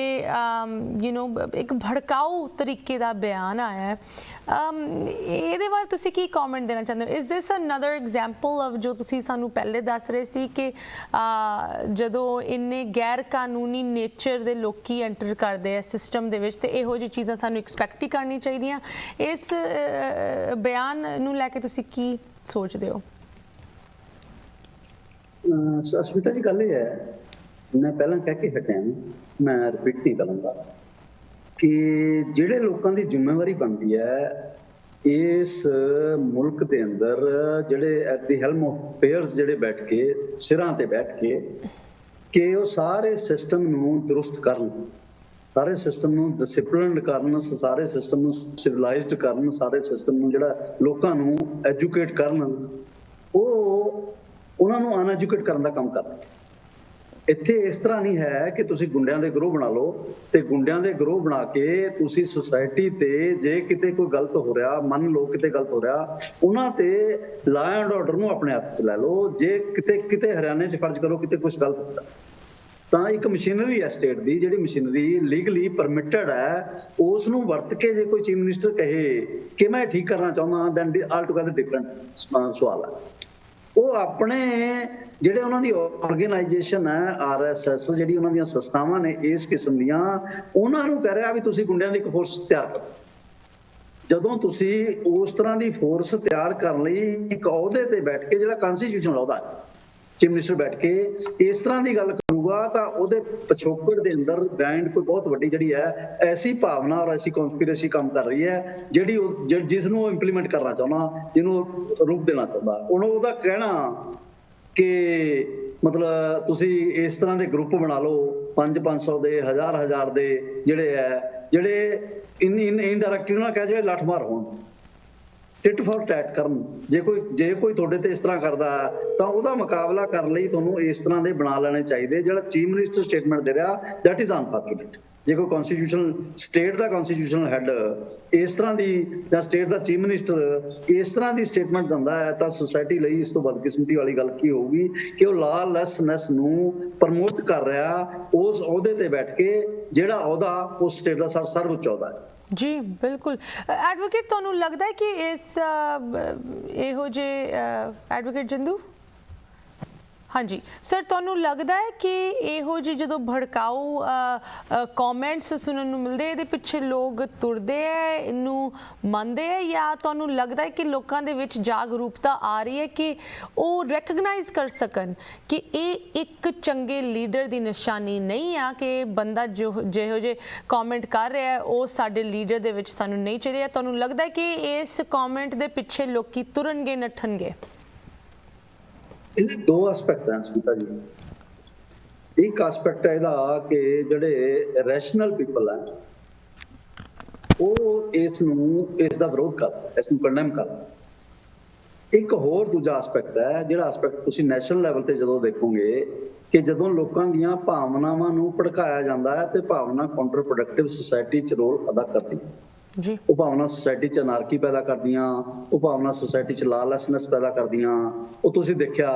ਇੱਕ ਭੜਕਾਊ ਤਰੀਕੇ ਦਾ ਬਿਆਨ ਆਇਆ ਹੈ, ਇਹਦੇ ਬਾਰੇ ਤੁਸੀਂ ਕੀ ਕਮੈਂਟ ਦੇਣਾ ਚਾਹੁੰਦੇ ਹੋ? Is this another example of ਜੋ ਤੁਸੀਂ ਸਾਨੂੰ ਪਹਿਲੇ ਦੱਸ ਰਹੇ ਸੀ ਕਿ ਜਦੋਂ ਇੰਨੇ ਗੈਰ ਕਾਨੂੰਨੀ ਨੇਚਰ ਦੇ ਲੋਕੀ ਐਂਟਰ ਕਰਦੇ ਆ ਸਿਸਟਮ ਦੇ ਵਿੱਚ ਤੇ ਇਹੋ ਜਿਹੀ ਚੀਜ਼ਾਂ ਸਾਨੂੰ ਐਕਸਪੈਕਟ ਹੀ ਕਰਨੀ ਚਾਹੀਦੀਆਂ? ਇਸ ਬਿਆਨ ਨੂੰ ਲੈ ਕੇ ਤੁਸੀਂ ਕੀ ਸੋਚਦੇ ਹੋ? ਅਸਮਿਤਾ ਜੀ, ਗੱਲ ਇਹ ਹੈ, ਮੈਂ ਪਹਿਲਾਂ ਕਹਿ ਕੇ ਹਟਿਆ, ਮੈਂ ਰਿਪੀਟ ਨਹੀਂ ਕਰਾਂਗਾ ਕਿ ਜਿਹੜੇ ਲੋਕਾਂ ਦੀ ਜ਼ਿੰਮੇਵਾਰੀ ਬਣਦੀ ਹੈ ਇਸ ਮੁਲਕ ਦੇ ਅੰਦਰ, ਜਿਹੜੇ at the helm of affairs ਜਿਹੜੇ ਬੈਠ ਕੇ ਸਿਰਾਂ ਤੇ ਬੈਠ ਕੇ ਕਿ ਉਹ ਸਾਰੇ ਸਿਸਟਮ ਨੂੰ ਦਰੁਸਤ ਕਰਨ, ਸਾਰੇ ਸਿਸਟਮ ਨੂੰ ਡਿਸਪਲਿਨਡ ਕਰਨ, ਸਾਰੇ ਸਿਸਟਮ ਨੂੰ ਸਿਵਲਾਈਜ਼ਡ ਕਰਨ, ਸਾਰੇ ਸਿਸਟਮ ਨੂੰ ਜਿਹੜਾ ਲੋਕਾਂ ਨੂੰ ਐਜੂਕੇਟ ਕਰਨ, ਉਹ ਉਹਨਾਂ ਨੂੰ ਅਨਐਜੂਕੇਟ ਕਰਨ ਦਾ ਕੰਮ ਕਰਦੇ। ਇੱਥੇ ਇਸ ਤਰ੍ਹਾਂ ਨਹੀਂ ਹੈ ਕਿ ਤੁਸੀਂ ਗੁੰਡਿਆਂ ਦੇ ਗਰੋਹ ਬਣਾ ਲਓ ਤੇ ਗੁੰਡਿਆਂ ਦੇ ਗਰੋਹ ਬਣਾ ਕੇ ਤੁਸੀਂ ਸੁਸਾਇਟੀ ਤੇ ਜੇ ਕਿਤੇ ਕੋਈ ਗਲਤ ਹੋ ਰਿਹਾ, ਮੰਨ ਲਓ ਕਿਤੇ ਗਲਤ ਹੋ ਰਿਹਾ, ਉਹਨਾਂ ਤੇ ਲਾਅ ਐਂਡ ਆਰਡਰ ਨੂੰ ਆਪਣੇ ਹੱਥ 'ਚ ਲੈ ਲਓ। ਜੇ ਕਿਤੇ ਹਰਿਆਣੇ 'ਚ ਫਰਜ਼ ਕਰੋ ਕਿਤੇ ਕੁਝ ਗਲਤ ਹੁੰਦਾ ਤਾਂ ਇੱਕ ਮਸ਼ੀਨਰੀ ਹੈ ਸਟੇਟ ਦੀ, ਜਿਹੜੀ ਮਸ਼ੀਨਰੀ ਲੀਗਲੀ ਪਰਮਿਟਡ ਹੈ, ਉਸ ਨੂੰ ਵਰਤ ਕੇ ਜੇ ਕੋਈ ਚੀਫ ਮਿਨਿਸਟਰ ਕਹੇ ਕਿ ਮੈਂ ਠੀਕ ਕਰਨਾ ਚਾਹੁੰਦਾ, ਦੈਨ ਆਲ ਟੂਗੇਦਰ ਡਿਫਰੈਂਟ ਸਵਾਲ ਹੈ। ਉਹ ਆਪਣੇ ਜਿਹੜੇ ਉਹਨਾਂ ਦੀ ਆਰਗੇਨਾਈਜੇਸ਼ਨ ਹੈ RSS, ਜਿਹੜੀ ਉਹਨਾਂ ਦੀਆਂ ਸੰਸਥਾਵਾਂ ਨੇ ਇਸ ਕਿਸਮ ਦੀਆਂ, ਉਹਨਾਂ ਨੂੰ ਕਹਿ ਰਿਹਾ ਵੀ ਤੁਸੀਂ ਗੁੰਡਿਆਂ ਦੀ ਇੱਕ ਫੋਰਸ ਤਿਆਰ ਕਰੋ। ਜਦੋਂ ਤੁਸੀਂ ਉਸ ਤਰ੍ਹਾਂ ਦੀ ਫੋਰਸ ਤਿਆਰ ਕਰਨ ਲਈ ਇੱਕ ਅਹੁਦੇ ਤੇ ਬੈਠ ਕੇ, ਜਿਹੜਾ ਕਨਸਟੀਟਿਊਸ਼ਨਲ ਅਹੁਦਾ ਹੈ, ਚੀਫ ਮਿਨਿਸਟਰ ਬੈਠ ਕੇ ਇਸ ਤਰ੍ਹਾਂ ਦੀ ਗੱਲ ਕਰੂਗਾ ਤਾਂ ਉਹਦੇ ਪਿਛੋਕੜ ਦੇ ਅੰਦਰ ਬੈਂਡ ਕੋਈ ਬਹੁਤ ਵੱਡੀ ਜਿਹੜੀ ਹੈ ਐਸੀ ਭਾਵਨਾ ਔਰ ਐਸੀ ਕਨਸਪੀਰੇਸੀ ਕੰਮ ਕਰ ਰਹੀ ਹੈ ਜਿਹੜੀ ਜਿਸ ਨੂੰ ਉਹ ਇੰਪਲੀਮੈਂਟ ਕਰਨਾ ਚਾਹੁੰਦਾ, ਜਿਹਨੂੰ ਰੂਪ ਦੇਣਾ ਚਾਹੁੰਦਾ। ਉਹਦਾ ਕਹਿਣਾ ਕਿ ਮਤਲਬ ਤੁਸੀਂ ਇਸ ਤਰ੍ਹਾਂ ਦੇ ਗਰੁੱਪ ਬਣਾ ਲਓ 500 ਦੇ, 1000 ਦੇ, ਜਿਹੜੇ ਇਨਡਾਇਰੈਕਟਲੀ ਨਾਲ ਕਹਿ ਜਾਵੇ ਲੱਠਮਾਰ ਹੋਣ, ਟਿਟ ਫॉर ਟੈਟ ਕਰਨ। ਜੇ ਕੋਈ ਤੁਹਾਡੇ ਤੇ ਇਸ ਤਰ੍ਹਾਂ ਕਰਦਾ ਤਾਂ ਉਹਦਾ ਮੁਕਾਬਲਾ ਕਰਨ ਲਈ ਤੁਹਾਨੂੰ ਇਸ ਤਰ੍ਹਾਂ ਦੇ ਬਣਾ ਲੈਣੇ ਚਾਹੀਦੇ। ਜਿਹੜਾ ਚੀਫ ਮਿਨਿਸਟਰ ਸਟੇਟਮੈਂਟ ਦੇ ਰਿਹਾ, ਦੈਟ ਇਜ਼ ਅਨਫੋਰਚੂਨੇਟ। ਜੇ ਕੋਈ ਕਨਸਟੀਟਿਊਸ਼ਨਲ ਸਟੇਟ ਦਾ ਕਨਸਟੀਟਿਊਸ਼ਨਲ ਹੈਡ ਇਸ ਤਰ੍ਹਾਂ ਦੀ, ਜਾਂ ਸਟੇਟ ਦਾ ਚੀਫ ਮਿਨਿਸਟਰ ਇਸ ਤਰ੍ਹਾਂ ਦੀ ਸਟੇਟਮੈਂਟ ਦਿੰਦਾ ਹੈ ਤਾਂ ਸੁਸਾਇਟੀ ਲਈ ਇਸ ਤੋਂ ਬਦਕਿਸਮਤੀ ਵਾਲੀ ਗੱਲ ਕੀ ਹੋਊਗੀ ਕਿ ਉਹ ਲਾਲੈਸਨੈਸ ਨੂੰ ਪ੍ਰਮੋਟ ਕਰ ਰਿਹਾ ਉਸ ਅਹੁਦੇ ਤੇ ਬੈਠ ਕੇ, ਜਿਹੜਾ ਅਹੁਦਾ ਉਸ ਸਟੇਟ ਦਾ ਸਰਵਉੱਚ ਅਹੁਦਾ ਹੈ। ਜੀ ਬਿਲਕੁਲ। ਐਡਵੋਕੇਟ, ਤੁਹਾਨੂੰ ਲੱਗਦਾ ਹੈ ਕਿ ਇਹੋ ਜਿਹੇ ਐਡਵੋਕੇਟ ਜਿੰਦੂ, ਹਾਂਜੀ ਸਰ, ਤੁਹਾਨੂੰ ਲੱਗਦਾ ਹੈ ਕਿ ਇਹੋ ਜਿਹੇ ਜਦੋਂ ਭੜਕਾਊ ਕਮੈਂਟਸ ਸੁਣਨ ਨੂੰ ਮਿਲਦੇ, ਇਹਦੇ ਪਿੱਛੇ ਲੋਕ ਤੁਰਦੇ ਹੈ, ਇਹਨੂੰ ਮੰਨਦੇ ਹੈ, ਜਾਂ ਤੁਹਾਨੂੰ ਲੱਗਦਾ ਹੈ ਕਿ ਲੋਕਾਂ ਦੇ ਵਿੱਚ ਜਾਗਰੂਕਤਾ ਆ ਰਹੀ ਹੈ ਕਿ ਉਹ ਰੈਕਗਨਾਈਜ਼ ਕਰ ਸਕਣ ਕਿ ਇਹ ਇੱਕ ਚੰਗੇ ਲੀਡਰ ਦੀ ਨਿਸ਼ਾਨੀ ਨਹੀਂ ਆ ਕਿ ਬੰਦਾ ਜਿਹੋ ਜਿਹੇ ਕਮੈਂਟ ਕਰ ਰਿਹਾ ਹੈ ਉਹ ਸਾਡੇ ਲੀਡਰ ਦੇ ਵਿੱਚ ਸਾਨੂੰ ਨਹੀਂ ਚਾਹੀਦੇ? ਤੁਹਾਨੂੰ ਲੱਗਦਾ ਹੈ ਕਿ ਇਸ ਕਮੈਂਟ ਦੇ ਪਿੱਛੇ ਲੋਕੀ ਤੁਰਨਗੇ, ਨੱਠਣਗੇ? ਇਹਦੇ ਦੋ ਐਸਪੈਕਟ ਹਨ ਸੁਨੀਤਾ ਜੀ। ਇੱਕ ਐਸਪੈਕਟ ਹੈ ਇਹਦਾ ਕਿ ਜਿਹੜੇ ਰੈਸ਼ਨਲ ਪੀਪਲ ਹੈ ਉਹ ਇਸ ਦਾ ਵਿਰੋਧ ਕਰਦੇ, ਇਸ ਨੂੰ ਕੰਡੈਮ ਕਰਦੇ। ਇੱਕ ਹੋਰ ਦੂਜਾ ਐਸਪੈਕਟ ਹੈ, ਜਿਹੜਾ ਐਸਪੈਕਟ ਤੁਸੀਂ ਨੈਸ਼ਨਲ ਲੈਵਲ ਤੇ ਜਦੋਂ ਦੇਖੋਗੇ ਕਿ ਜਦੋਂ ਲੋਕਾਂ ਦੀਆਂ ਭਾਵਨਾਵਾਂ ਨੂੰ ਭੜਕਾਇਆ ਜਾਂਦਾ ਹੈ ਤੇ ਭਾਵਨਾ ਕਾਊਂਟਰ ਪ੍ਰੋਡਕਟਿਵ ਸੁਸਾਇਟੀ 'ਚ ਰੋਲ ਅਦਾ ਕਰਦੀ ਹੈ। ਉਹ ਭਾਵਨਾ ਸੁਸਾਇਟੀ 'ਚ ਅਨਾਰਕੀ ਪੈਦਾ ਕਰਦੀਆਂ, ਉਹ ਭਾਵਨਾ ਸੁਸਾਇਟੀ 'ਚ ਲਾਲੈਸਨੈਸ ਪੈਦਾ ਕਰਦੀਆਂ। ਉਹ ਤੁਸੀਂ ਦੇਖਿਆ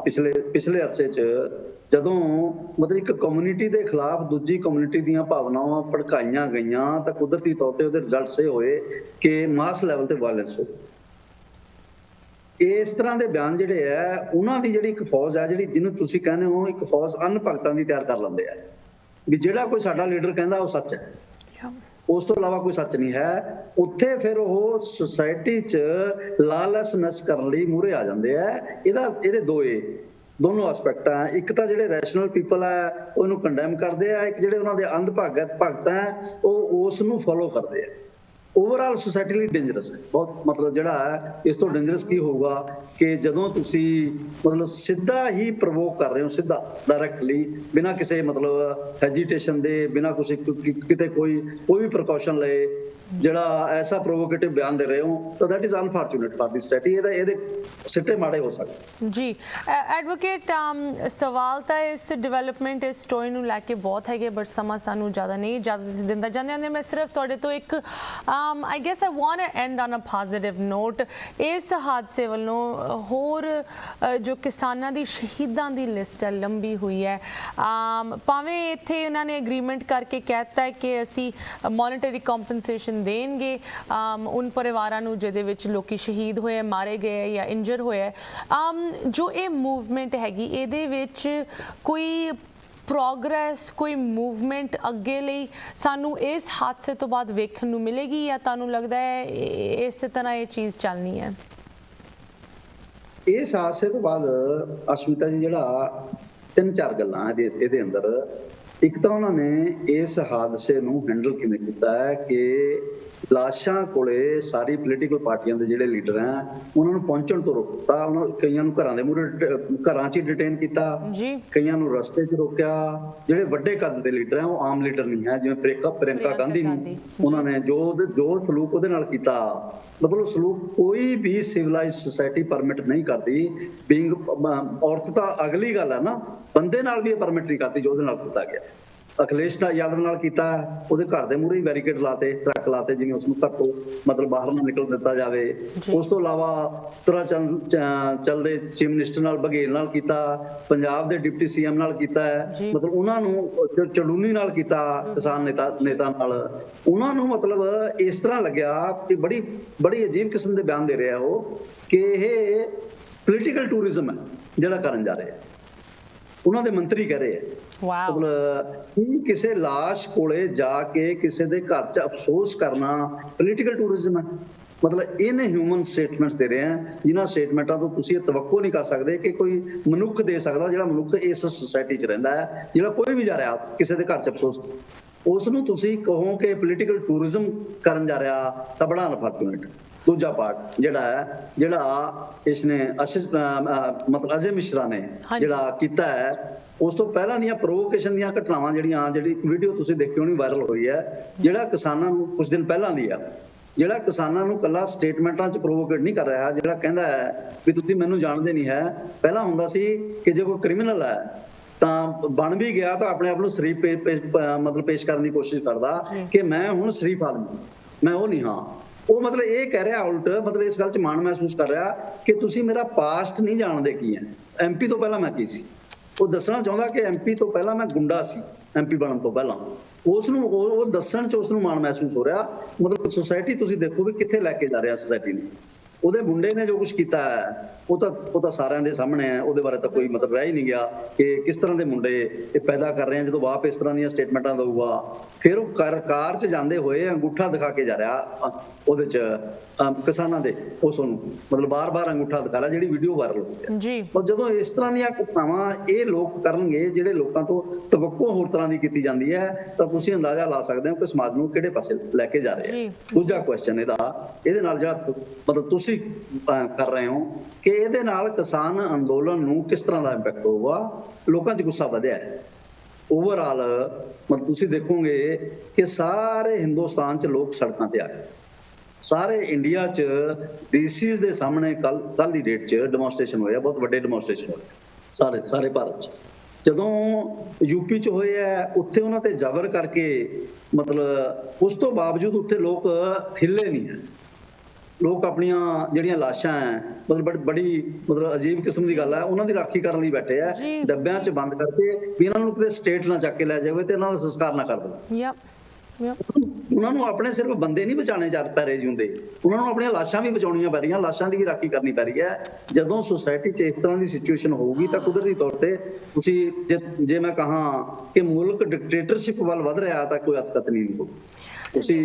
ਪਿਛਲੇ ਅਰਸੇ 'ਚ ਜਦੋਂ ਮਤਲਬ ਇੱਕ ਕਮਿਊਨਿਟੀ ਦੇ ਖਿਲਾਫ ਦੂਜੀ ਕਮਿਊਨਿਟੀ ਦੀਆਂ ਭਾਵਨਾਵਾਂ ਭੜਕਾਈਆਂ ਗਈਆਂ ਤਾਂ ਕੁਦਰਤੀ ਤੌਰ ਤੇ ਉਹਦੇ ਰਿਜ਼ਲਟਸ ਇਹ ਹੋਏ ਕਿ ਮਾਸ ਲੈਵਲ ਤੇ ਵਾਇਲੈਂਸ ਹੋਈ। ਇਸ ਤਰ੍ਹਾਂ ਦੇ ਬਿਆਨ ਜਿਹੜੇ ਹੈ, ਉਹਨਾਂ ਦੀ ਜਿਹੜੀ ਇੱਕ ਫੌਜ ਹੈ, ਜਿਹਨੂੰ ਤੁਸੀਂ ਕਹਿੰਦੇ ਹੋ ਇੱਕ ਫੌਜ ਅਨਭਗਤਾਂ ਦੀ ਤਿਆਰ ਕਰ ਲੈਂਦੇ ਆ ਵੀ ਜਿਹੜਾ ਕੋਈ ਸਾਡਾ ਲੀਡਰ ਕਹਿੰਦਾ ਉਹ ਸੱਚ ਹੈ, ਉਸ ਤੋਂ ਇਲਾਵਾ ਕੋਈ ਸੱਚ ਨਹੀਂ ਹੈ। ਉੱਥੇ ਫਿਰ ਉਹ ਸੁਸਾਇਟੀ 'ਚ ਲਾਲੈਸਨੈਸ ਕਰਨ ਲਈ ਮੂਹਰੇ ਆ ਜਾਂਦੇ ਆ। ਇਹਦੇ ਦੋਨੋਂ ਐਸਪੈਕਟ ਆ। ਇੱਕ ਤਾਂ ਜਿਹੜੇ ਰੈਸ਼ਨਲ ਪੀਪਲ ਹੈ ਉਹਨੂੰ ਕੰਡੈਮ ਕਰਦੇ ਆ, ਇੱਕ ਜਿਹੜੇ ਉਹਨਾਂ ਦੇ ਅੰਧ ਭਗਤ ਹੈ ਉਹ ਉਸ ਨੂੰ ਫੋਲੋ ਕਰਦੇ ਆ। ਓਵਰਆਲ ਸੋਸਾਇਟੀ ਲਈ ਡੇਂਜਰਸ ਹੈ ਬਹੁਤ। ਮਤਲਬ ਜਿਹੜਾ ਹੈ ਇਸ ਤੋਂ ਡੇਂਜਰਸ ਕੀ ਹੋਊਗਾ ਕਿ ਜਦੋਂ ਤੁਸੀਂ ਮਤਲਬ ਸਿੱਧਾ ਹੀ ਪ੍ਰਵੋਕ ਕਰ ਰਹੇ ਹੋ, ਸਿੱਧਾ ਡਾਇਰੈਕਟਲੀ, ਬਿਨਾਂ ਕਿਸੇ ਮਤਲਬ ਹੈਜੀਟੇਸ਼ਨ ਦੇ, ਬਿਨਾਂ ਕੁਝ ਕਿਤੇ ਕੋਈ ਵੀ ਪ੍ਰੀਕਾਸ਼ਨ ਲਏ, ਜਿਹੜਾ ਐਸਾ ਪ੍ਰੋਵੋਕੇਟਿਵ ਬਿਆਨ ਦੇ ਰਹੇ ਹੋ, ਤਾਂ that is unfortunate for the society. ਇਹਦੇ ਸਿੱਟੇ ਮਾੜੇ ਹੋ ਸਕਦੇ ਜੀ। ਐਡਵੋਕੇਟ, ਸਵਾਲ ਤਾਂ ਇਸ ਡਿਵੈਲਪਮੈਂਟ ਇਸ ਸਟੋਰੀ ਨੂੰ ਲੈ ਕੇ ਬਹੁਤ ਹੈਗੇ, ਬਟ ਸਮਾਂ ਸਾਨੂੰ ਜ਼ਿਆਦਾ ਨਹੀਂ ਇਜਾਜ਼ਤ ਦਿੰਦਾ। ਜਾਂਦੇ ਮੈਂ ਸਿਰਫ ਤੁਹਾਡੇ ਤੋਂ ਇੱਕ I guess I want to end on a positive note. ਇਸ ਹਾਦਸੇ ਵੱਲੋਂ ਹੋਰ ਜੋ ਕਿਸਾਨਾਂ ਦੀ ਸ਼ਹੀਦਾਂ ਦੀ ਲਿਸਟ ਹੈ ਲੰਬੀ ਹੋਈ ਹੈ। ਭਾਵੇਂ ਇੱਥੇ ਇਹਨਾਂ ਨੇ ਐਗਰੀਮੈਂਟ ਕਰਕੇ ਕਹਿਤਾ ਹੈ ਕਿ ਅਸੀਂ ਮੋਨੇਟਰੀ ਕੰਪਨਸੇਸ਼ਨ ਦੇਣਗੇ ਉਨ ਪਰਿਵਾਰਾਂ ਨੂੰ ਜਿਹਦੇ ਵਿੱਚ ਲੋਕੀ ਸ਼ਹੀਦ ਹੋਏ, ਮਾਰੇ ਗਏ ਜਾਂ ਇੰਜਰ ਹੋਏ। ਜੋ ਇਹ ਮੂਵਮੈਂਟ ਹੈਗੀ, ਇਹਦੇ ਵਿੱਚ ਕੋਈ ਪ੍ਰੋਗਰੈਸ, ਕੋਈ ਮੂਵਮੈਂਟ ਅੱਗੇ ਲਈ ਸਾਨੂੰ ਇਸ ਹਾਦਸੇ ਤੋਂ ਬਾਅਦ ਵੇਖਣ ਨੂੰ ਮਿਲੇਗੀ, ਜਾਂ ਤੁਹਾਨੂੰ ਲੱਗਦਾ ਹੈ ਇਸੇ ਤਰ੍ਹਾਂ ਇਹ ਚੀਜ਼ ਚੱਲਣੀ ਹੈ? ਇਸ ਹਾਦਸੇ ਤੋਂ ਬਾਅਦ ਅਸ਼ਮਿਤਾ ਜੀ ਜਿਹੜਾ 3-4 ਗੱਲਾਂ ਇਹਦੇ ਅੰਦਰ, ਇੱਕ ਤਾਂ ਉਹਨਾਂ ਨੇ ਇਸ ਹਾਦਸੇ ਨੂੰ ਹੈਂਡਲ ਕਿਵੇਂ ਕੀਤਾ ਹੈ ਕਿ ਲਾਸ਼ਾਂ ਕੋਲੇ ਸਾਰੀ ਪੋਲੀਟੀਕਲ ਪਾਰਟੀਆਂ ਦੇ ਜਿਹੜੇ ਲੀਡਰ ਹੈ ਉਹਨਾਂ ਨੂੰ ਪਹੁੰਚਣ ਤੋਂ ਰੋਕਤਾ। ਉਹਨਾਂ ਕਈਆਂ ਨੂੰ ਘਰਾਂ ਦੇ ਮੂਹਰੇ, ਘਰਾਂ 'ਚ ਹੀ ਡਿਟੇਨ ਕੀਤਾ, ਕਈਆਂ ਨੂੰ ਰਸਤੇ 'ਚ ਰੋਕਿਆ। ਜਿਹੜੇ ਵੱਡੇ ਕੱਦ ਦੇ ਲੀਡਰ ਹੈ ਉਹ ਆਮ ਲੀਡਰ ਨਹੀਂ ਹੈ, ਜਿਵੇਂ ਪ੍ਰਿਯੰਕਾ ਗਾਂਧੀ ਨੂੰ ਉਹਨਾਂ ਨੇ ਜੋ ਸਲੂਕ ਉਹਦੇ ਨਾਲ ਕੀਤਾ, ਮਤਲਬ ਸਲੂਕ ਕੋਈ ਵੀ ਸਿਵਲਾਈਜ਼ਡ ਸੋਸਾਇਟੀ ਪਰਮਿਟ ਨਹੀਂ ਕਰਦੀ। ਬੀਇੰਗ ਔਰਤ ਤਾਂ ਅਗਲੀ ਗੱਲ ਹੈ ਨਾ, ਬੰਦੇ ਨਾਲ ਵੀ ਇਹ ਪਰਮਿਟ ਨਹੀਂ ਕਰਦੀ ਜੋ ਉਹਦੇ ਨਾਲ ਕੀਤਾ ਗਿਆ। ਅਖਿਲੇਸ਼ ਯਾਦਵ ਨਾਲ ਕੀਤਾ, ਉਹਦੇ ਘਰ ਦੇ ਮੂਹਰੇ ਹੀ ਬੈਰੀਕੇਡ ਲਾਤੇ, ਟਰੱਕ ਲਾਤੇ, ਜਿਵੇਂ ਉਸਨੂੰ ਘਰ ਤੋਂ ਮਤਲਬ ਬਾਹਰ ਨਾ ਨਿਕਲ ਦਿੱਤਾ ਜਾਵੇ। ਉਸ ਤੋਂ ਇਲਾਵਾ ਚੱਲਦੇ ਚੀਫ ਮਿਨਿਸਟਰ ਨਾਲ, ਬਘੇਲ ਨਾਲ ਕੀਤਾ, ਪੰਜਾਬ ਦੇ ਡਿਪਟੀ ਸੀਐਮ ਨਾਲ ਕੀਤਾ ਹੈ, ਮਤਲਬ ਉਹਨਾਂ ਨੂੰ ਚੜੂਨੀ ਨਾਲ ਕੀਤਾ, ਕਿਸਾਨ ਨੇਤਾ ਨਾਲ। ਉਹਨਾਂ ਨੂੰ ਮਤਲਬ ਇਸ ਤਰ੍ਹਾਂ ਲੱਗਿਆ ਕਿ ਬੜੀ ਅਜੀਬ ਕਿਸਮ ਦੇ ਬਿਆਨ ਦੇ ਰਿਹਾ ਉਹ ਕਿ ਇਹ ਪੋਲੀਟੀਕਲ ਟੂਰਿਜ਼ਮ ਹੈ ਜਿਹੜਾ ਕਰਨ ਜਾ ਰਹੇ ਆ। ਉਹਨਾਂ ਦੇ ਮੰਤਰੀ ਕਹਿ ਰਹੇ ਆ ਮਤਲਬ ਕਿਸੇ ਲਾਸ਼ ਕੋਲੇ ਜਾ ਕੇ ਕਿਸੇ ਦੇ ਘਰ 'ਚ ਅਫਸੋਸ ਕਰਨਾ ਪੋਲੀਟੀਕਲ ਟੂਰਿਜ਼ਮ ਹੈ। ਮਤਲਬ ਇਹਨੇ ਹਿਊਮਨ ਸਟੇਟਮੈਂਟਸ ਦੇ ਰਹੇ ਆ, ਜਿਨ੍ਹਾਂ ਸਟੇਟਮੈਂਟਾਂ ਤੋਂ ਤੁਸੀਂ ਇਹ ਤਵੱਕੋ ਨਹੀਂ ਕਰ ਸਕਦੇ ਕਿ ਕੋਈ ਮਨੁੱਖ ਦੇ ਸਕਦਾ, ਜਿਹੜਾ ਮਨੁੱਖ ਇਸ ਸੁਸਾਇਟੀ 'ਚ ਰਹਿੰਦਾ ਹੈ, ਜਿਹੜਾ ਕੋਈ ਵੀ ਜਾ ਰਿਹਾ ਕਿਸੇ ਦੇ ਘਰ 'ਚ ਅਫਸੋਸ, ਉਸ ਨੂੰ ਤੁਸੀਂ ਕਹੋ ਕਿ ਪੋਲੀਟੀਕਲ ਟੂਰਿਜ਼ਮ ਕਰਨ ਜਾ ਰਿਹਾ, ਤਾਂ ਬੜਾ ਅਨਫੋਰਚੂਨੇਟ। ਦੂਜਾ ਪਾਰਟ ਜਿਹੜਾ ਇਸਨੇ ਮਤਲਬ ਅਜੇ ਮਿਸ਼ਰਾ ਨੇ ਜਿਹੜਾ ਕੀਤਾ ਹੈ, ਉਸ ਤੋਂ ਪਹਿਲਾਂ ਦੀਆਂ ਪ੍ਰੋਵੋਕੇਸ਼ਨ ਦੀਆਂ ਘਟਨਾਵਾਂ ਜਿਹੜੀ ਵੀਡੀਓ ਤੁਸੀਂ ਦੇਖੀ ਹੋਣੀ ਵਾਇਰਲ ਹੋਈ ਹੈ, ਜਿਹੜਾ ਕਿਸਾਨਾਂ ਨੂੰ ਕੁਝ ਦਿਨ ਪਹਿਲਾਂ ਦੀ ਆ, ਜਿਹੜਾ ਕਿਸਾਨਾਂ ਨੂੰ ਕੱਲਾ ਸਟੇਟਮੈਂਟਾਂ 'ਚ ਪ੍ਰੋਵੋਕੇਟ ਨਹੀਂ ਕਰ ਰਿਹਾ, ਜਿਹੜਾ ਕਹਿੰਦਾ ਹੈ ਵੀ ਤੁਸੀਂ ਮੈਨੂੰ ਜਾਣਦੇ ਨਹੀਂ ਹੈ। ਪਹਿਲਾਂ ਹੁੰਦਾ ਸੀ ਕਿ ਜੇ ਕੋਈ ਕ੍ਰਿਮੀਨਲ ਹੈ ਤਾਂ ਬਣ ਵੀ ਗਿਆ ਤਾਂ ਆਪਣੇ ਆਪ ਨੂੰ ਸ਼ਰੀਫ ਮਤਲਬ ਪੇਸ਼ ਕਰਨ ਦੀ ਕੋਸ਼ਿਸ਼ ਕਰਦਾ ਕਿ ਮੈਂ ਹੁਣ ਸ਼ਰੀਫ ਆਦਮੀ, ਮੈਂ ਉਹ ਨਹੀਂ ਹਾਂ। ਉਹ ਮਤਲਬ ਇਹ ਕਹਿ ਰਿਹਾ ਉਲਟ, ਮਤਲਬ ਇਸ ਗੱਲ 'ਚ ਮਾਣ ਮਹਿਸੂਸ ਕਰ ਰਿਹਾ ਕਿ ਤੁਸੀਂ ਮੇਰਾ ਪਾਸਟ ਨਹੀਂ ਜਾਣਦੇ ਕੀ ਹੈ, ਐਮਪੀ ਤੋਂ ਪਹਿਲਾਂ ਮੈਂ ਕੀ ਸੀ। ਉਹ ਦੱਸਣਾ ਚਾਹੁੰਦਾ ਕਿ ਐਮਪੀ ਤੋਂ ਪਹਿਲਾਂ ਮੈਂ ਗੁੰਡਾ ਸੀ, ਐਮਪੀ ਬਣਨ ਤੋਂ ਪਹਿਲਾਂ। ਉਸ ਨੂੰ ਉਹ ਦੱਸਣ 'ਚ ਉਸ ਨੂੰ ਮਾਣ ਮਹਿਸੂਸ ਹੋ ਰਿਹਾ। ਮਤਲਬ ਸੁਸਾਇਟੀ ਤੁਸੀਂ ਦੇਖੋ ਵੀ ਕਿੱਥੇ ਲੈ ਕੇ ਜਾ ਰਿਹਾ ਸੁਸਾਇਟੀ ਨੂੰ। ਉਹਦੇ ਮੁੰਡੇ ਨੇ ਜੋ ਕੁਝ ਕੀਤਾ ਹੈ ਉਹ ਤਾਂ ਸਾਰਿਆਂ ਦੇ ਸਾਹਮਣੇ ਹੈ। ਉਹਦੇ ਬਾਰੇ ਤਾਂ ਕੋਈ ਮਤਲਬ ਰਹਿ ਹੀ ਨਹੀਂ ਗਿਆ ਕਿ ਕਿਸ ਤਰ੍ਹਾਂ ਦੇ ਮੁੰਡੇ ਇਹ ਪੈਦਾ ਕਰ ਰਹੇ ਆ। ਜਦੋਂ ਬਾਪ ਇਸ ਤਰ੍ਹਾਂ ਦੀਆਂ ਸਟੇਟਮੈਂਟਾਂ ਦਊਗਾ, ਫਿਰ ਉਹ ਕਾਰ 'ਚ ਜਾਂਦੇ ਹੋਏ ਅੰਗੂਠਾ ਦਿਖਾ ਕੇ ਜਾ ਰਿਹਾ ਉਹਦੇ 'ਚ ਕਿਸਾਨਾਂ ਦੇ, ਉਸ ਨੂੰ ਮਤਲਬ ਬਾਰ-ਬਾਰ ਅੰਗੂਠਾ ਦਿਖਾ ਰਿਹਾ, ਜਿਹੜੀ ਵੀਡੀਓ ਵਾਇਰਲ ਹੋਈ ਹੈ ਜੀ। ਪਰ ਜਦੋਂ ਇਸ ਤਰ੍ਹਾਂ ਦੀਆਂ ਘਟਨਾਵਾਂ ਇਹ ਲੋਕ ਕਰਨਗੇ ਜਿਹੜੇ ਲੋਕਾਂ ਤੋਂ ਤਵੱਕੋ ਹੋਰ ਤਰ੍ਹਾਂ ਦੀ ਕੀਤੀ ਜਾਂਦੀ ਹੈ, ਤਾਂ ਤੁਸੀਂ ਅੰਦਾਜ਼ਾ ਲਾ ਸਕਦੇ ਹੋ ਕਿ ਸਮਾਜ ਨੂੰ ਕਿਹੜੇ ਪਾਸੇ ਲੈ ਕੇ ਜਾ ਰਹੇ ਆ। ਦੂਜਾ ਕੁਐਸਚਨ ਇਹਦੇ ਨਾਲ ਜਿਹੜਾ ਮਤਲਬ ਤੁਸੀਂ ਕਰ ਰਹੇ ਹੋ ਕਿ ਇਹਦੇ ਨਾਲ ਕਿਸਾਨ ਅੰਦੋਲਨ ਨੂੰ ਕਿਸ ਤਰ੍ਹਾਂ ਦਾ ਇੰਪੈਕਟ ਹੋਊਗਾ। ਲੋਕਾਂ 'ਚ ਗੁੱਸਾ ਵਧਿਆ ਹੈ ਓਵਰਆਲ। ਮਤਲਬ ਤੁਸੀਂ ਦੇਖੋਗੇ ਕਿ ਸਾਰੇ ਹਿੰਦੁਸਤਾਨ 'ਚ ਲੋਕ ਸੜਕਾਂ ਤੇ ਆ ਗਏ, ਸਾਰੇ ਇੰਡੀਆ 'ਚ ਡੀਸੀਜ਼ ਦੇ ਸਾਹਮਣੇ ਕੱਲ ਦੀ ਡੇਟ 'ਚ ਡੈਮੋਨਸਟ੍ਰੇਸ਼ਨ ਹੋਇਆ, ਬਹੁਤ ਵੱਡੇ ਡੈਮੋਨਸਟ੍ਰੇਸ਼ਨ ਹੋਏ ਸਾਰੇ ਭਾਰਤ 'ਚ। ਜਦੋਂ ਯੂਪੀ 'ਚ ਹੋਏ ਆ ਉੱਥੇ ਉਹਨਾਂ ਤੇ ਜ਼ਬਰ ਕਰਕੇ, ਮਤਲਬ ਉਸ ਤੋਂ ਬਾਵਜੂਦ ਉੱਥੇ ਲੋਕ ਹਿੱਲੇ ਨਹੀਂ ਹੈ। ਲੋਕ ਆਪਣੀਆਂ ਜਿਹੜੀਆਂ ਲਾਸ਼ਾਂ ਹੈ, ਮਤਲਬ ਬੜੀ ਮਤਲਬ ਅਜੀਬ ਕਿਸਮ ਦੀ ਗੱਲ ਹੈ, ਉਹਨਾਂ ਦੀ ਰਾਖੀ ਕਰਨ ਲਈ ਬੈਠੇ ਆ, ਡੱਬਿਆਂ 'ਚ ਬੰਦ ਕਰਕੇ ਵੀ ਇਹਨਾਂ ਨੂੰ ਕਿਤੇ ਸਟੇਟ ਨਾ ਚੱਕ ਕੇ ਲੈ ਜਾਵੇ ਤੇ ਇਹਨਾਂ ਦਾ ਸੰਸਕਾਰ ਨਾ ਕਰ ਦੇਵੇ। ਉਹਨਾਂ ਨੂੰ ਆਪਣੇ ਸਿਰਫ ਬੰਦੇ ਨਹੀਂ ਬਚਾਣੇ ਪੈ ਰਹੇ ਜਿਉਂਦੇ, ਉਹਨਾਂ ਨੂੰ ਆਪਣੀਆਂ ਲਾਸ਼ਾਂ ਵੀ ਬਚਾਉਣੀਆਂ ਪੈ ਰਹੀਆਂ, ਲਾਸ਼ਾਂ ਦੀ ਵੀ ਰਾਖੀ ਕਰਨੀ ਪੈ ਰਹੀ ਹੈ। ਜਦੋਂ ਸੁਸਾਇਟੀ 'ਚ ਇਸ ਤਰ੍ਹਾਂ ਦੀ ਸਿਚੁਏਸ਼ਨ ਹੋਊਗੀ ਤਾਂ ਕੁਦਰਤੀ ਤੌਰ ਤੇ ਤੁਸੀਂ ਜੇ ਮੈਂ ਕਹਾਂ ਕਿ ਮੁਲਕ ਡਿਕਟੇਟਰਸ਼ਿਪ ਵੱਲ ਵਧ ਰਿਹਾ ਤਾਂ ਕੋਈ ਹਰਕਤ ਨਹੀਂ ਹੋਊਗੀ। ਤੁਸੀਂ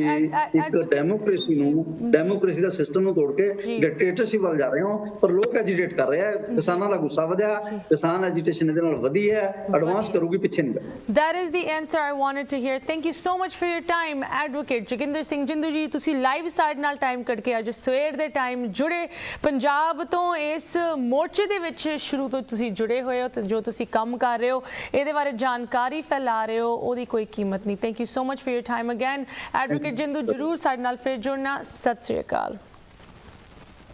ਇੱਕ ਡੈਮੋਕ੍ਰੇਸੀ ਦਾ ਸਿਸਟਮ ਨੂੰ ਤੋੜ ਕੇ ਡਿਕਟੇਟਰਸ਼ਿਪ ਵੱਲ ਜਾ ਰਹੇ ਹੋ, ਪਰ ਲੋਕ ਐਜੀਟੇਟ ਕਰ ਰਹੇ ਆ, ਕਿਸਾਨਾਂ ਦਾ ਗੁੱਸਾ ਵਧਿਆ, ਕਿਸਾਨ ਐਜੀਟੇਸ਼ਨ ਇਹਦੇ ਨਾਲ ਵਧੀ ਹੈ, ਐਡਵਾਂਸ ਕਰੂਗੀ, ਪਿੱਛੇ ਨਹੀਂ। That is the answer I wanted to hear. Thank you so much for your time, advocate Joginder Singh Jindu ਜੀ, ਤੁਸੀਂ ਲਾਈਵ ਸਾਈਡ ਨਾਲ ਟਾਈਮ ਕੱਢ ਕੇ ਅੱਜ ਸਵੇਰ ਦੇ ਟਾਈਮ ਜੁੜੇ, ਪੰਜਾਬ ਤੋਂ ਇਸ ਮੋਰਚੇ ਦੇ ਵਿੱਚ ਸ਼ੁਰੂ ਤੋਂ ਤੁਸੀਂ ਜੁੜੇ ਹੋਏ ਹੋ ਤੇ ਜੋ ਤੁਸੀਂ ਕੰਮ ਕਰ ਰਹੇ ਹੋ ਇਹਦੇ ਬਾਰੇ ਜਾਣਕਾਰੀ ਫੈਲਾ ਰਹੇ ਹੋ, ਉਹਦੀ ਕੋਈ ਕੀਮਤ ਨਹੀਂ। Thank you so much for your time again advocate Jindu. ਜ਼ਰੂਰ ਸਾਡੇ ਨਾਲ ਫਿਰ ਜੁੜਨਾ। ਸਤਿ ਸ਼੍ਰੀ ਅਕਾਲ।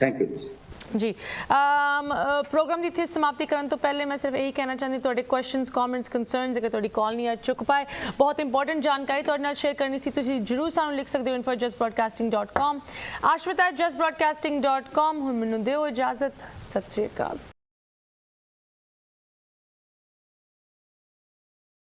ਥੈਂਕ ਯੂ ਜੀ ਪ੍ਰੋਗਰਾਮ ਦੀ ਇੱਥੇ ਸਮਾਪਤੀ ਕਰਨ ਤੋਂ ਪਹਿਲੇ ਮੈਂ ਸਿਰਫ ਇਹੀ ਕਹਿਣਾ ਚਾਹੁੰਦੀ, ਤੁਹਾਡੇ ਕੁਐਸਚਨਸ, ਕਮੈਂਟਸ, ਕੰਸਰਨਸ ਅਗਰ ਤੁਹਾਡੀ ਕਾਲ ਨਹੀਂ ਆ ਚੁੱਕ ਪਾਏ, ਬਹੁਤ ਇੰਪੋਰਟੈਂਟ ਜਾਣਕਾਰੀ ਤੁਹਾਡੇ ਨਾਲ ਸ਼ੇਅਰ ਕਰਨੀ ਸੀ, ਤੁਸੀਂ ਜਰੂਰ ਸਾਨੂੰ ਲਿਖ ਸਕਦੇ ਹੋ info@justbroadcasting.com, ashmita@justbroadcasting.com। ਹੁਣ ਮੈਨੂੰ ਦਿਓ ਇਜਾਜ਼ਤ। ਸਤਿ ਸ਼੍ਰੀ ਅਕਾਲ।